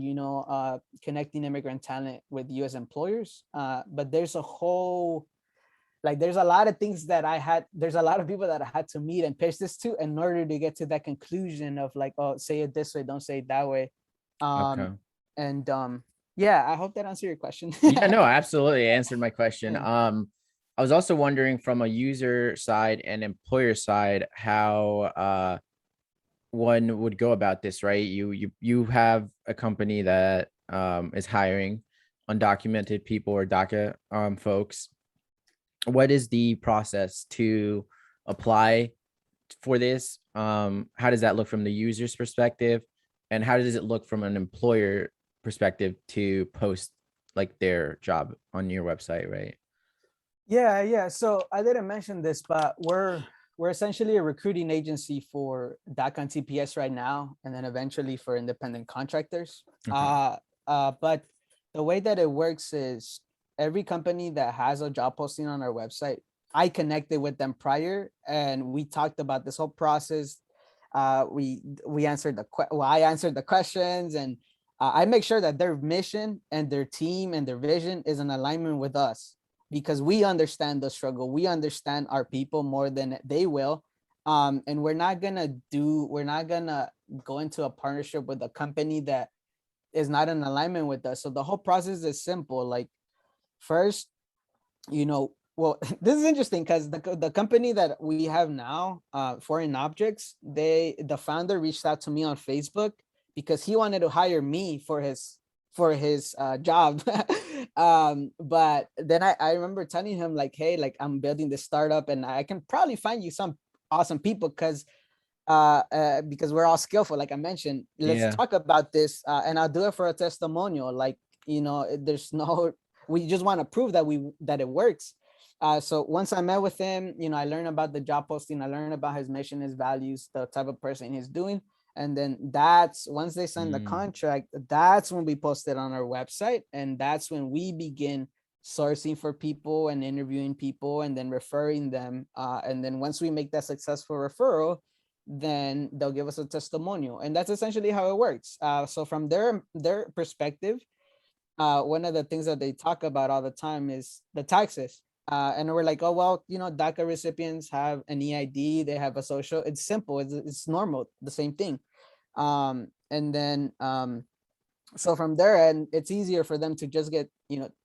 connecting immigrant talent with U.S. employers. But there's a whole, like, there's a lot of things that there's a lot of people that I had to meet and pitch this to in order to get to that conclusion of like, oh, say it this way, don't say it that way. Okay. Um, and yeah, I hope that answered your question. Yeah, no, absolutely answered my question. Yeah. I was also wondering from a user side and employer side how one would go about this, right? You have a company that is hiring undocumented people or DACA folks. What is the process to apply for this? How does that look from the user's perspective? And how does it look from an employer perspective to post like their job on your website, right? Yeah. So I didn't mention this, but we're essentially a recruiting agency for DACA and TPS right now, and then eventually for independent contractors. Okay. But the way that it works is every company that has a job posting on our website, I connected with them prior, and we talked about this whole process. We answered I answered the questions, and I make sure that their mission and their team and their vision is in alignment with us because we understand the struggle. We understand our people more than they will. And we're not gonna go into a partnership with a company that is not in alignment with us. So the whole process is simple. Like first, well, this is interesting because the company that we have now, Foreign Objects, the founder reached out to me on Facebook because he wanted to hire me for his job. But then I remember telling him like, hey, like I'm building this startup and I can probably find you some awesome people because we're all skillful, like I mentioned. Let's Yeah. talk about this, and I'll do it for a testimonial. Like, there's no, we just want to prove that it works. So once I met with him, I learned about the job posting, I learned about his mission, his values, the type of person he's doing. And then that's once they sign the Mm, contract, that's when we post it on our website. And that's when we begin sourcing for people and interviewing people and then referring them. And then once we make that successful referral, then they'll give us a testimonial. And that's essentially how it works. So from their perspective, one of the things that they talk about all the time is the taxes. And we're like, oh, well, DACA recipients have an EID, they have a social. It's simple, it's normal, the same thing. And then, so from there, and it's easier for them to just get,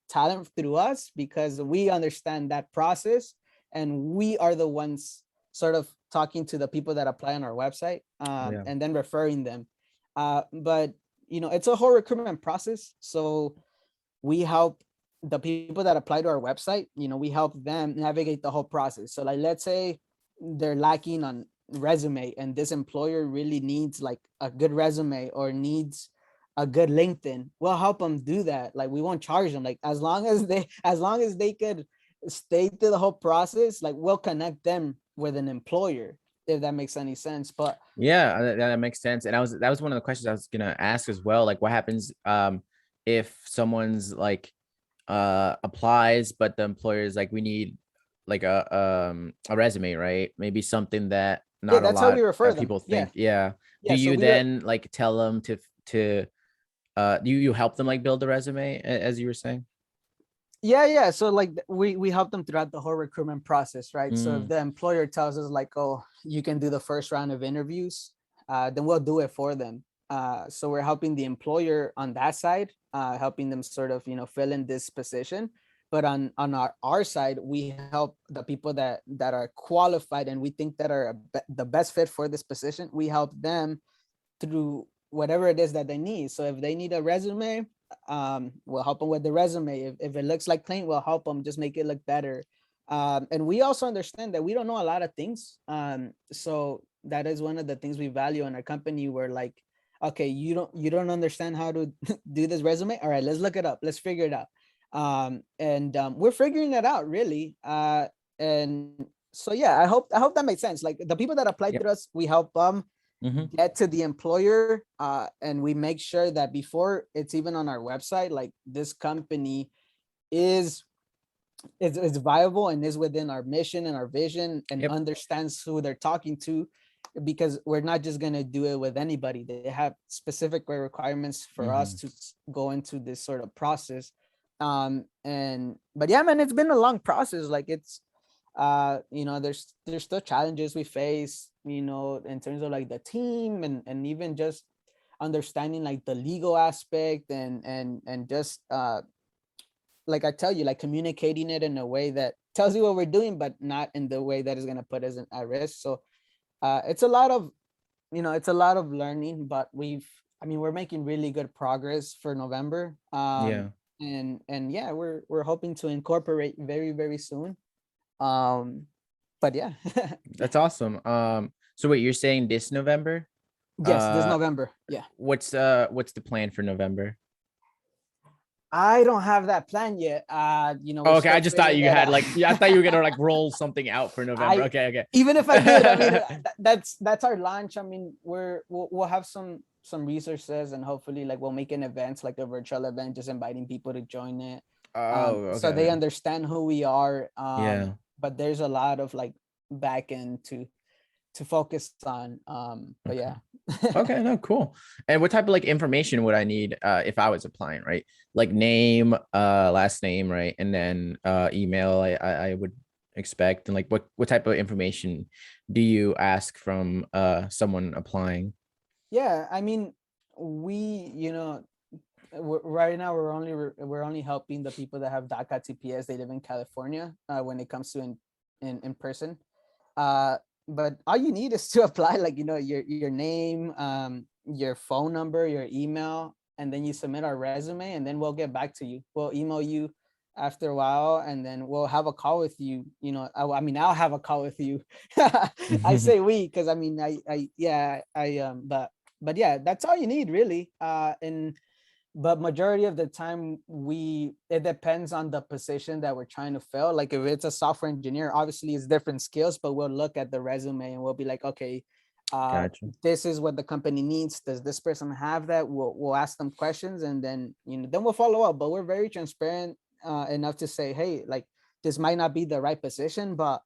talent through us because we understand that process and we are the ones sort of talking to the people that apply on our website, yeah. and then referring them. But, it's a whole recruitment process. So we help the people that apply to our website, we help them navigate the whole process. So like, let's say they're lacking on resume and this employer really needs like a good resume or needs a good LinkedIn. We'll help them do that. Like we won't charge them. Like as long as they could stay through the whole process, like we'll connect them with an employer, if that makes any sense. But Yeah, that makes sense. And that was one of the questions I was gonna ask as well. Like, what happens if someone's like applies, but the employer is like, we need like a resume, right? Maybe something that yeah, not a that's how lot we refer of them. people Yeah. think. Yeah. Do Yeah. So you we are, then like tell them to you help them like build the resume as you were saying? yeah. So like we help them throughout the whole recruitment process, right? So if Mm, the employer tells us like, oh, you can do the first round of interviews, then we'll do it for them. So we're helping the employer on that side, helping them sort of fill in this position. But on our side, we help the people that are qualified and we think that are the best fit for this position. We help them through whatever it is that they need. So if they need a resume, we'll help them with the resume. If it looks like clean, we'll help them just make it look better. And we also understand that we don't know a lot of things. So that is one of the things we value in our company. We're like, okay, you don't understand how to do this resume. All right, let's look it up. Let's figure it out. And we're figuring it out really. And so yeah, I hope that makes sense. Like the people that apply Yep. to us, we help them Hmm. get to the employer, and we make sure that before it's even on our website, like this company is is viable and is within our mission and our vision and Yep. understands who they're talking to, because we're not just going to do it with anybody. They have specific requirements for us Hmm. to go into this sort of process. And but yeah, man, it's been a long process. Like it's there's still challenges we face, in terms of like the team, and even just understanding like the legal aspect, and just like I tell you, like communicating it in a way that tells you what we're doing, but not in the way that is going to put us at risk. So it's a lot of, it's a lot of learning, but we're making really good progress for November. Yeah. And yeah, we're hoping to incorporate very, very soon. Um, but yeah, That's awesome. So wait, you're saying this November? yes, this Uh, November. Yeah. what's the plan for November? I don't have that plan yet. We're Oh, okay. I still just thought figuring you that had out. like, yeah, I thought you were gonna like roll something out for November. I Okay, Even if I did, I mean, okay. that's our launch. I mean, we'll have some resources, and hopefully like we'll make an event, like a virtual event, just inviting people to join it, Oh, so they okay. understand who we are. Yeah. But there's a lot of like back end to focus on. But Okay. yeah. Okay, no, cool. And what type of like information would I need if I was applying, right? Like name, last name, right? And then email I would expect. And like what type of information do you ask from someone applying? Yeah, I mean, we, right now we're only helping the people that have DACA TPS. They live in California, when it comes to in person. Uh, but all you need is to apply, like, your name, your phone number, your email, and then you submit our resume, and then we'll get back to you. We'll email you after a while, and then we'll have a call with you. I mean, I'll have a call with you. I say we, because I mean, but yeah, that's all you need really. And but majority of the time, it depends on the position that we're trying to fill. Like if it's a software engineer, obviously it's different skills, but we'll look at the resume and we'll be like, okay, Gotcha. this is what the company needs. Does this person have that? We'll ask them questions, and then then we'll follow up. But we're very transparent enough to say, hey, like this might not be the right position, but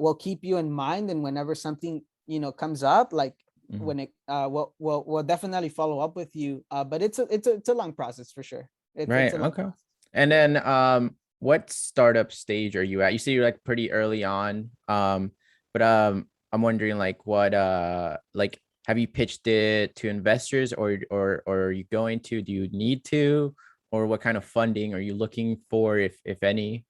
we'll keep you in mind, and whenever something comes up, like Mhm. when it we'll definitely follow up with you, but it's a long process for sure. It's Right. a long Okay. process. And Yeah. then what startup stage are you at? You say you're like pretty early on. But I'm wondering like what like have you pitched it to investors or are you going to? Do you need to? Or what kind of funding are you looking for if any?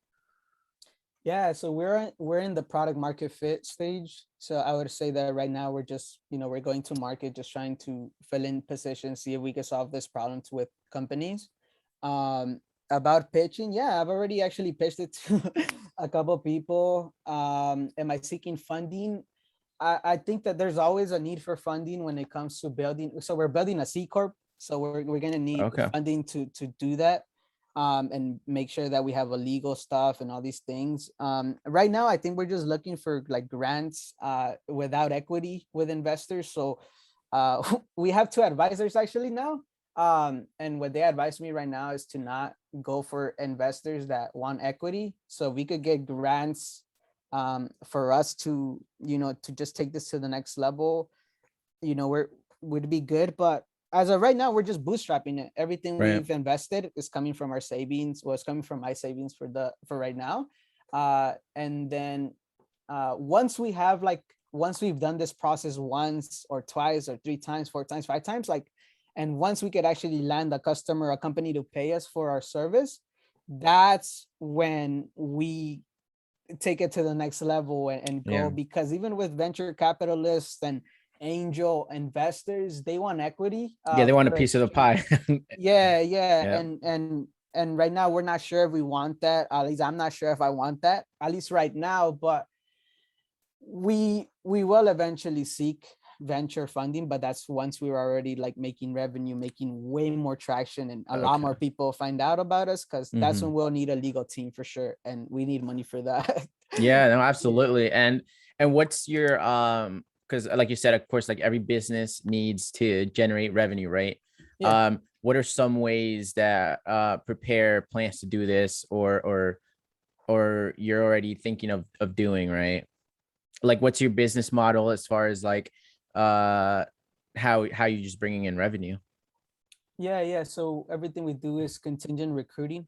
Yeah, so we're in the product market fit stage. So I would say that right now we're just, we're going to market, just trying to fill in positions, see if we can solve this problems with companies. Um, about pitching, yeah, I've already actually pitched it to a couple people. Am I seeking funding? I think that there's always a need for funding when it comes to building. So we're building a C corp. So we're gonna need Okay. funding to do that, and make sure that we have a legal stuff and all these things. Right now, I think we're just looking for like grants without equity with investors. So we have two advisors actually now. And what they advise me right now is to not go for investors that want equity. So we could get grants for us to to just take this to the next level. We're would be good, but as of right now, we're just bootstrapping it. Everything Right. we've invested is coming from our savings. Well, it's coming from my savings for right now. And then once we've done this process once or twice or three times, four times, five times, like, and once we could actually land a customer, a company to pay us for our service, that's when we take it to the next level and go, Yeah. because even with venture capitalists and angel investors, they want equity Yeah, they want a for piece of the exchange. pie. Yeah, Yeah. and right now we're not sure if we want that. At least I'm not sure if I want that, at least right now. But we will eventually seek venture funding, but that's once we were already like making revenue, making way more traction, and a lot more Okay. people find out about us, because that's Hmm. when we'll need a legal team for sure, and we need money for that. Yeah, no, Yeah. absolutely. And what's your because like you said, of course, like every business needs to generate revenue, right? Yeah. What are some ways that prepare plans to do this, or you're already thinking of doing, right? Like what's your business model as far as like uh how you just bringing in revenue? Yeah. So everything we do is contingent recruiting.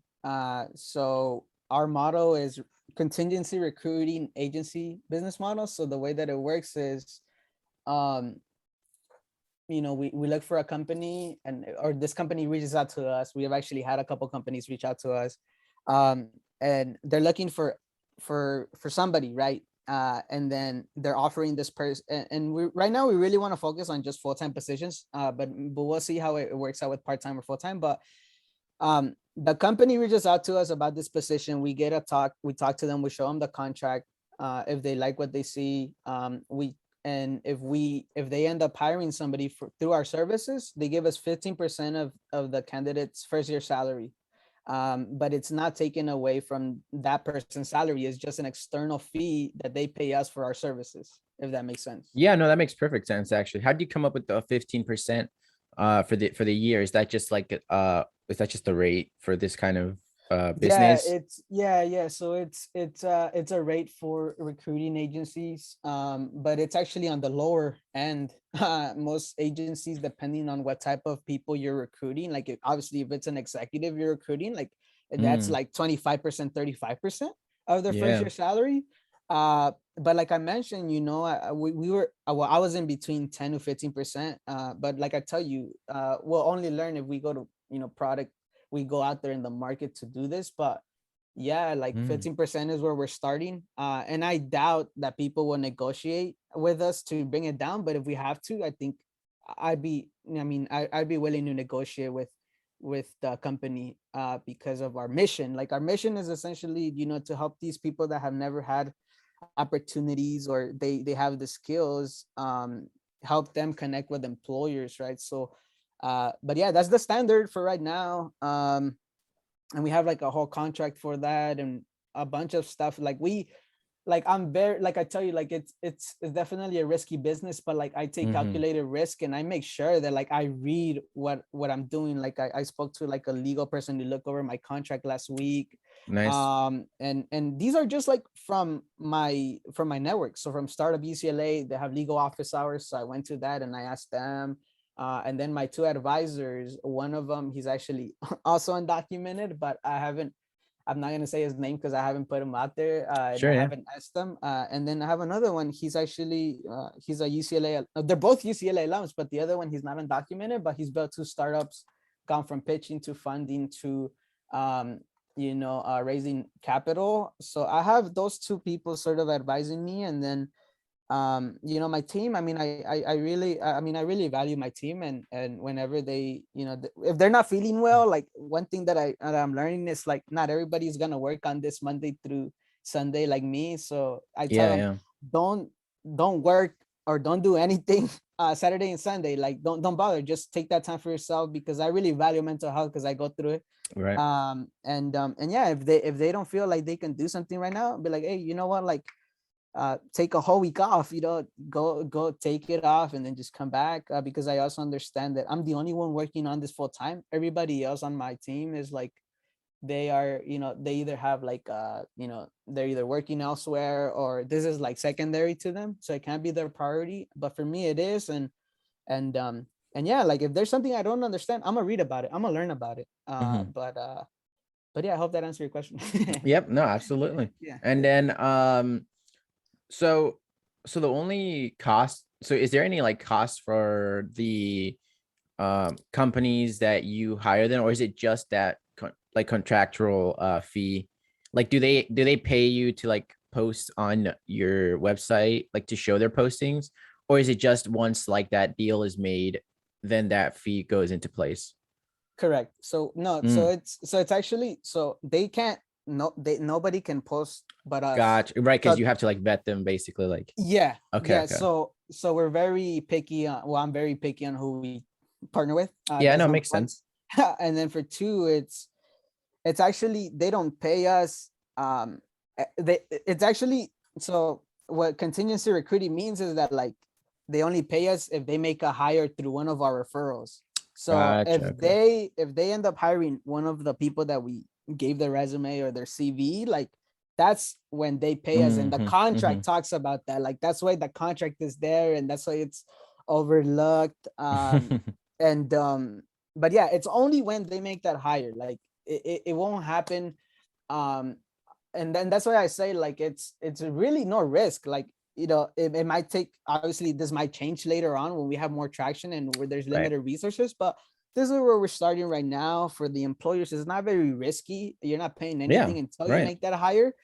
So our motto is contingency recruiting agency business model. So the way that it works is, um, we look for a company, and or this company reaches out to us. We have actually had a couple companies reach out to us, and they're looking for somebody, right? And then they're offering this person, and we right now we really want to focus on just full-time positions, but we'll see how it works out with part-time or full-time. But the company reaches out to us about this position. We get a talk, we talk to them, we show them the contract. If they like what they see, we and if they end up hiring somebody through our services, they give us 15% of the candidate's first year salary. But it's not taken away from that person's salary. It's just an external fee that they pay us for our services, if that makes sense. Yeah, no, that makes perfect sense actually. How do you come up with the 15% for the year? Is that just like is that just the rate for this kind of Yeah, business? it's yeah. So it's a rate for recruiting agencies, but it's actually on the lower end. Most agencies, depending on what type of people you're recruiting, like obviously if it's an executive you're recruiting, like that's Mm, like 25%, 35% of their first yeah. year salary. But like I mentioned, we were well, I was in between 10 to 15%. But like I tell you, we'll only learn if we go to product, we go out there in the market to do this. But yeah, like Mm, 15% is where we're starting, and I doubt that people will negotiate with us to bring it down, but if we have to, I think I'd be willing to negotiate with the company, because of our mission. Like our mission is essentially, to help these people that have never had opportunities, or they have the skills, help them connect with employers, right? So but yeah, that's the standard for right now. And we have like a whole contract for that, and a bunch of stuff. I'm very, like I tell you, like it's definitely a risky business, but like I take hmm. calculated risk, and I make sure that like I read what I'm doing. Like I spoke to like a legal person to look over my contract last week. Nice. And these are just like from my network. So from startup UCLA, they have legal office hours, so I went to that and I asked them. And then my two advisors, one of them, he's actually also undocumented, but I'm not gonna say his name because I haven't put him out there, and Sure, I yeah. haven't asked them. And then I have another one. He's actually he's a UCLA. They're both UCLA alums, but the other one, he's not undocumented, but he's built two startups, gone from pitching to funding to raising capital. So I have those two people sort of advising me, and then my team. I mean, I really value my team, and whenever they, if they're not feeling well, like one thing that I'm learning is like not everybody's gonna work on this Monday through Sunday like me. So I tell Yeah, them, yeah. don't don't work or don't do anything Saturday and Sunday. Like don't bother. Just take that time for yourself, because I really value mental health, because I go through it. Right. And yeah, if they don't feel like they can do something right now, be like, hey, you know what, like take a whole week off, go take it off, and then just come back, because I also understand that I'm the only one working on this full time. Everybody else on my team is like, they are, they either have like they're either working elsewhere, or this is like secondary to them, so it can't be their priority, but for me it is. And yeah, like if there's something I don't understand, I'm gonna read about it, I'm gonna learn about it. Hmm. But yeah, I hope that answered your question. Yep, no, absolutely. Yeah, And yeah. then so so the only cost, so is there any like cost for the companies that you hire them, or is it just that like contractual fee? Like do they pay you to like post on your website, like to show their postings, or is it just once like that deal is made, then that fee goes into place? Correct. So no, Mm, so it's actually, so they can't nobody can post but us. Gotcha. Right, because So you have to like vet them basically. Like, yeah, okay, yeah. okay. So we're very picky on. Well, I'm very picky on who we partner with. Yeah, That's no, number makes one. sense. And then for two, it's actually they don't pay us. It's actually so what contingency recruiting means is that like they only pay us if they make a hire through one of our referrals. So Gotcha. Okay. if they end up hiring one of the people that we gave their resume or their CV, like that's when they pay us, and the Mm-hmm. contract talks about that. Like that's why the contract is there, and that's why it's overlooked. And but yeah, it's only when they make that hire. Like it won't happen. Um, and then that's why I say like it's really no risk. Like it might take, obviously this might change later on when we have more traction and where there's Right. limited resources, but this is where we're starting right now. For the employers, it's not very risky. You're not paying Yeah. anything until you Right. make that hire.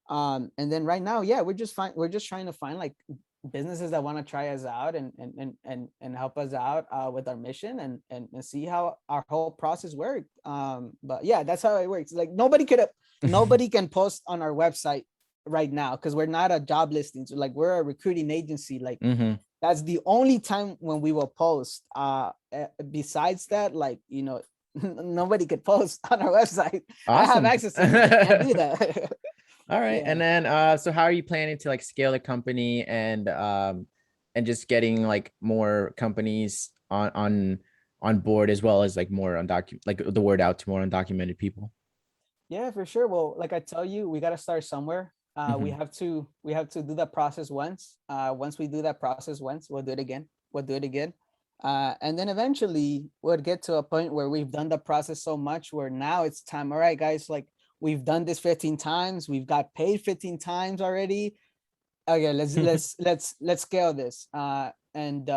And then right now, yeah, we're just trying to find like businesses that want to try us out and help us out with our mission and see how our whole process works. But yeah, that's how it works. Like nobody can post on our website right now because we're not a job listing. So like we're a recruiting agency. Like Mm-hmm. that's the only time when we will post. Besides that, like nobody could post on our website. I have Awesome. access to it, but they can't do that. All right. Yeah. And then so how are you planning to like scale the company and just getting like more companies on board as well as like more undocumented, like the word out to more undocumented people? Yeah, for sure. Well, like I tell you, we got to start somewhere. We Mm-hmm. have to do that process once. Once we do that process once, we'll do it again. We'll do it again. And then eventually we'll get to a point where we've done the process so much where now it's time. All right, guys, like we've done this 15 times. We've got paid 15 times already. Okay, let's scale this. And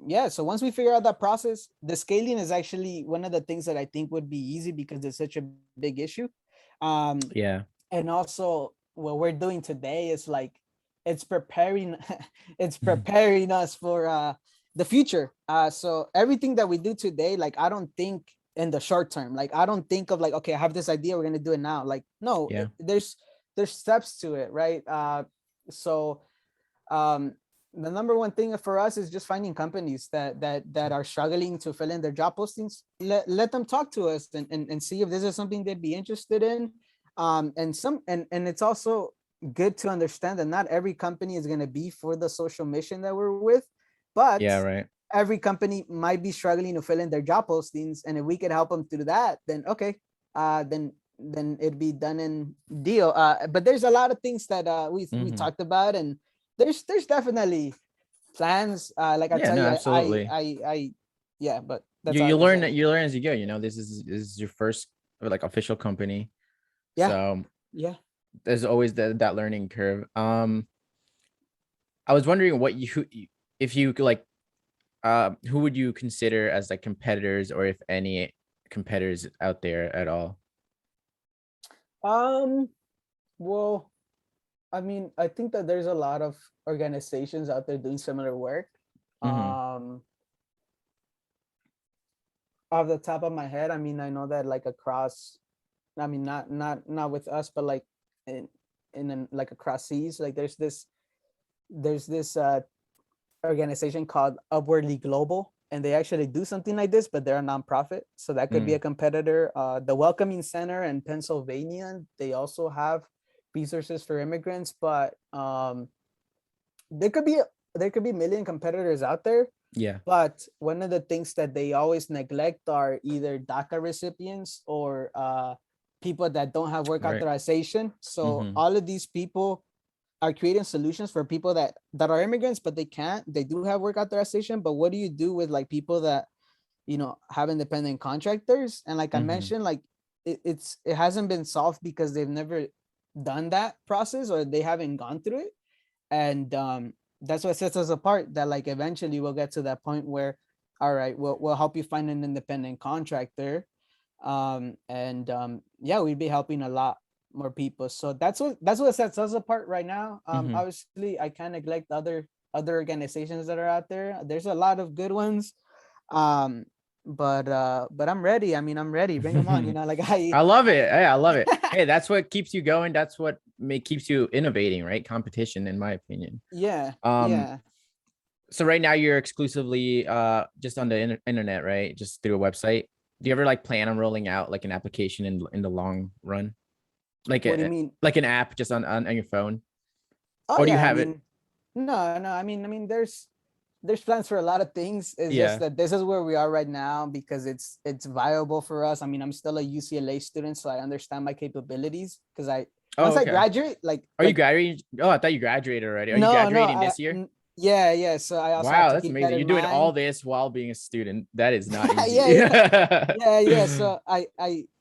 yeah, so once we figure out that process, the scaling is actually one of the things that I think would be easy because it's such a big issue. um Yeah. and also what we're doing today is like it's preparing it's preparing us for the future. So everything that we do today, like I don't think in the short term, like I don't think of like, okay, I have this idea, we're gonna do it now. Like no, Yeah. there's steps to it, right? So um the number one thing for us is just finding companies that are struggling to fill in their job postings. Let them talk to us and see if this is something they'd be interested in. And it's also good to understand that not every company is going to be for the social mission that we're with, but Yeah. Right. every company might be struggling to fill in their job postings, and if we could help them through that, then okay, then it'd be done in deal. But there's a lot of things that we Mm-hmm. talked about, and there's definitely plans. Like I Yeah. tell No, you, absolutely. yeah, but that's You all I you can learn say. that you learn as you go. You know, this is your first like official company, Yeah, so yeah. there's always that learning curve. I was wondering what if you could like who would you consider as like competitors, or if any competitors out there at all? Um, well, I mean, I think that there's a lot of organizations out there doing similar work. Mm-hmm. Um, Off the top of my head, I mean, I know that like across, I mean, not with us, but like in like across seas, like there's this organization called Upwardly Global, and they actually do something like this, but they're a nonprofit, so that could be Mm, a competitor. The Welcoming Center in Pennsylvania, they also have resources for immigrants, but there could be there could be a million competitors out there. yeah. But one of the things that they always neglect are either DACA recipients or people that don't have work Right. authorization. So Mm-hmm. all of these people are creating solutions for people that are immigrants, but they do have work authorization. But what do you do with like people that have independent contractors? And like I Mm-hmm. mentioned, like it hasn't been solved because they've never done that process or they haven't gone through it. And that's what sets us apart, that like eventually we'll get to that point where all right, we'll help you find an independent contractor. And yeah, we'd be helping a lot more people. So that's what sets us apart right now. Mm-hmm. Obviously I can't neglect other organizations that are out there. There's a lot of good ones. um but I'm ready. I mean, I'm ready. Bring them on. You know, like I I love it. Hey, I love it. Hey, that's what keeps you going. That's what keeps you innovating, right? Competition, in my opinion. yeah, Um, yeah. so right now you're exclusively just on the internet, right? Just through a website. Do you ever like plan on rolling out like an application in the long run? Like What do you a mean? like an app just on your phone? Oh Or do you yeah, I have it? mean, no, no. I mean, there's plans for a lot of things. It's just Yeah. that this is where we are right now because it's viable for us. I mean, I'm still a UCLA student, so I understand my capabilities because I Oh, once I okay. graduate, Are you graduating? Oh, I thought you graduated already. Are you no, no, graduating this year? yeah, yeah. So I also have Wow, to that's keep that amazing. in You're doing all mind. this while being a student. That is not easy. Yeah, yeah, yeah, yeah. So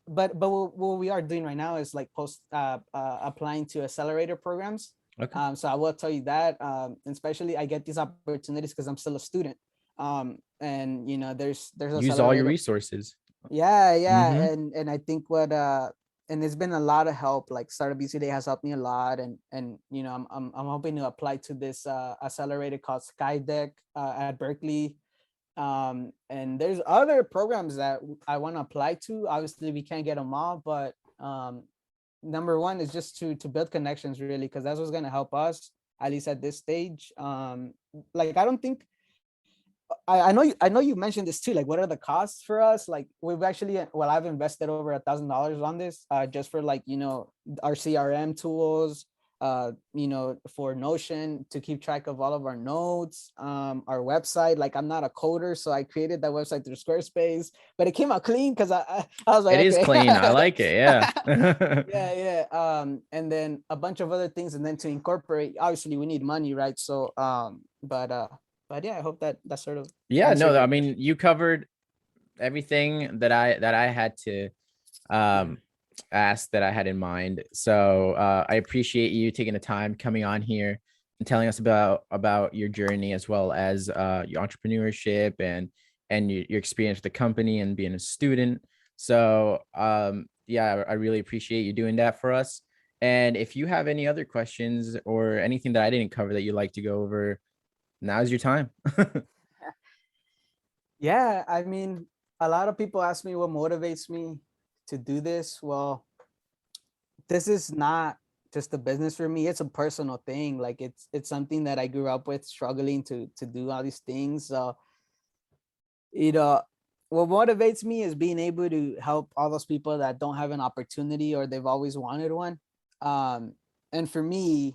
but what we are doing right now is like post applying to accelerator programs. Okay. So I will tell you that, especially I get these opportunities because I'm still a student. And you know, there's Use all your accelerator. resources. Yeah, yeah, Mm-hmm. and I think what and it's been a lot of help. Like Startup UCLA has helped me a lot, and you know, I'm hoping to apply to this accelerator called Skydeck at Berkeley. And there's other programs that I want to apply to. Obviously we can't get them all, but number one is just to build connections, really, because that's what's going to help us, at least at this stage. Like I don't think I know you mentioned this too. Like, what are the costs for us? Like, we've actually, well, I've invested over $1,000 on this, just for, like, you know, our CRM tools, you know, for Notion to keep track of all of our notes, our website. Like, I'm not a coder, so I created that website through Squarespace, but it came out clean because I was It like, is okay. clean. I like it. Yeah. Yeah, yeah. And then a bunch of other things, and then to incorporate, obviously we need money, right? So but yeah, I hope that that sort of Yeah, answered no, your I mean, question. you covered everything that I had to um ask that I had in mind. So I appreciate you taking the time coming on here and telling us about your journey as well as your entrepreneurship and your experience with the company and being a student. So yeah, I really appreciate you doing that for us. And if you have any other questions or anything that I didn't cover that you'd like to go over, now's your time. Yeah, I mean, a lot of people ask me what motivates me to do this. Well, this is not just a business for me. It's a personal thing. Like, it's something that I grew up with, struggling to do all these things. So, you know, what motivates me is being able to help all those people that don't have an opportunity or they've always wanted one. Um, and for me,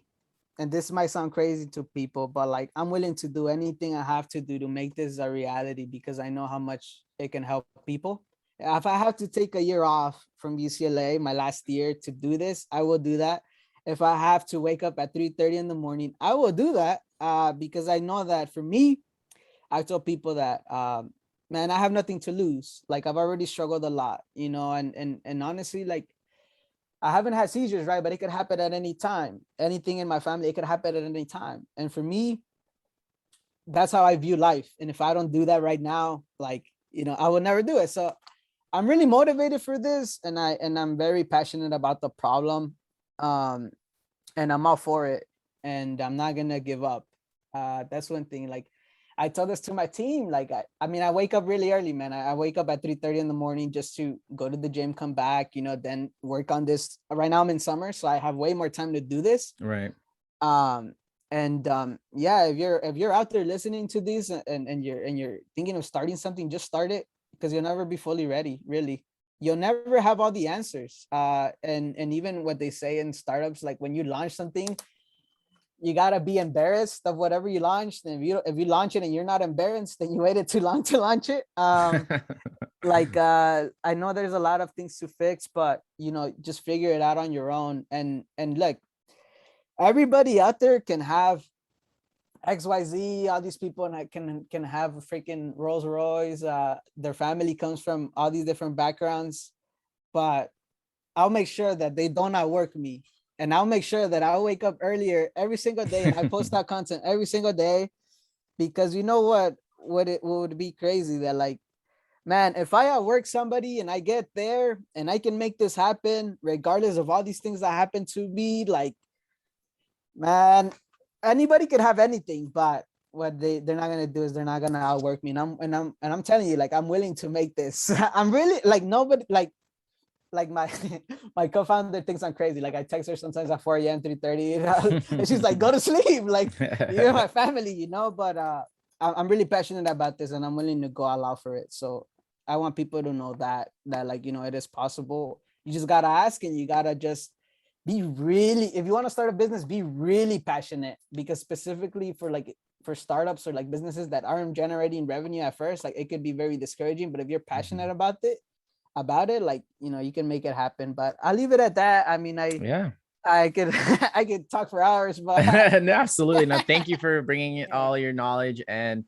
and this might sound crazy to people, but like, I'm willing to do anything I have to do to make this a reality because I know how much it can help people. If I have to take a year off from UCLA, my last year, to do this, I will do that. If I have to wake up at 3:30 in the morning, I will do that, because I know that for me, I tell people that, man, I have nothing to lose. Like, I've already struggled a lot, you know, and honestly, like, I haven't had seizures, right? But it could happen at any time. Anything in my family, it could happen at any time. And for me, that's how I view life. And if I don't do that right now, like, you know, I will never do it. So I'm really motivated for this, and I'm very passionate about the problem. Um, and I'm all for it, and I'm not gonna give up. That's one thing. Like, I tell this to my team. Like, I mean, I wake up really early, man. I wake up at 3:30 in the morning just to go to the gym, come back, you know, then work on this. Right now I'm in summer, so I have way more time to do this. Right. Um, and yeah, if you're out there listening to this, and you're thinking of starting something, just start it, because you'll never be fully ready, really. You'll never have all the answers. And even what they say in startups, like, when you launch something, you gotta be embarrassed of whatever you launched. And if you launch it and you're not embarrassed, then you waited too long to launch it. Like, I know there's a lot of things to fix, but, you know, just figure it out on your own. And look, everybody out there can have XYZ, all these people, and I can have a freaking Rolls Royce. Their family comes from all these different backgrounds, but I'll make sure that they don't outwork me. And I'll make sure that I'll wake up earlier every single day and I post out content every single day. Because you know what would be crazy, that, like, man, if I outwork somebody and I get there and I can make this happen, regardless of all these things that happen to me, like, man, anybody could have anything, but what they're not gonna do is they're not gonna outwork me. And I'm telling you, like, I'm willing to make this. I'm really like nobody like my my co-founder thinks I'm crazy. Like I text her sometimes at 4 a.m., 3:30, and she's like, "Go to sleep." Like you're my family, you know. But I'm really passionate about this, and I'm willing to go all out for it. So I want people to know that like, you know, it is possible. You just gotta ask, and you gotta just be really. If you want to start a business, be really passionate, because specifically for startups or like businesses that aren't generating revenue at first, like it could be very discouraging. But if you're passionate about it, like, you know, you can make it happen. But I'll leave it at that. I mean, Yeah. I could I could talk for hours, but No, absolutely. No, thank you for bringing yeah, all your knowledge, and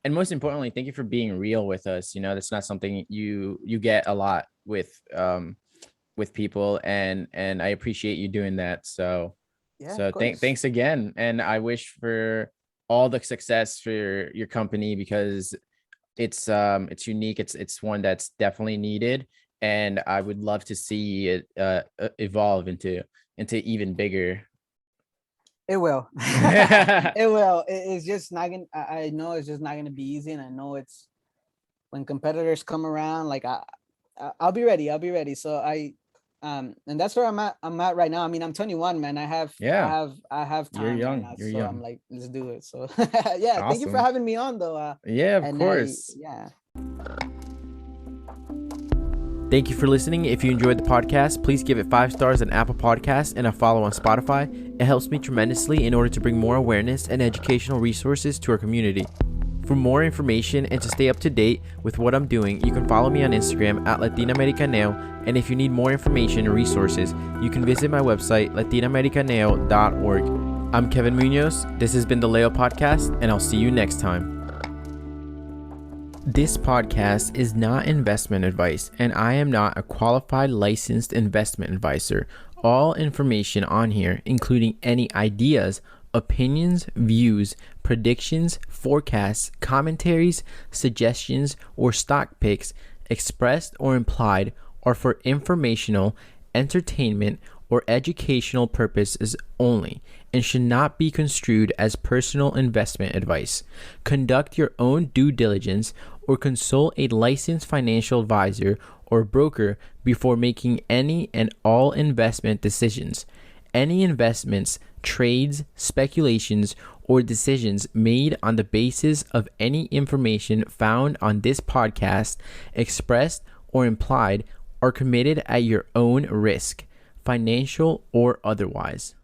most importantly, thank you for being real with us. You know, that's not something you get a lot with people, and I appreciate you doing that. So yeah, of course. thanks again, and I wish for all the success for your company, because it's unique. It's one that's definitely needed, and I would love to see it evolve into even bigger. It will. It will. It's just not gonna. I know it's just not gonna be easy, and I know it's when competitors come around. Like I'll be ready. I'll be ready. So and that's where I'm at right now. I mean, I'm 21, man. Yeah, I have you're time right young. now. You're So I'm young. like, let's do it. So yeah, thank you for Awesome. having me on, though. Yeah, of And course. yeah. Thank you for listening. If you enjoyed the podcast, please give it 5 stars on Apple Podcasts and a follow on Spotify. It helps me tremendously in order to bring more awareness and educational resources to our community. For more information and to stay up to date with what I'm doing, you can follow me on Instagram at LatinaAmericaneo. And if you need more information and resources, you can visit my website, LatinaAmericaneo.org. I'm Kevin Munoz. This has been the Leo Podcast, and I'll see you next time. This podcast is not investment advice, and I am not a qualified licensed investment advisor. All information on here, including any ideas, opinions, views, predictions, forecasts, commentaries, suggestions, or stock picks expressed or implied are for informational, entertainment, or educational purposes only and should not be construed as personal investment advice. Conduct your own due diligence or consult a licensed financial advisor or broker before making any and all investment decisions. Any investments, trades, speculations, or decisions made on the basis of any information found on this podcast, expressed or implied, are committed at your own risk, financial or otherwise.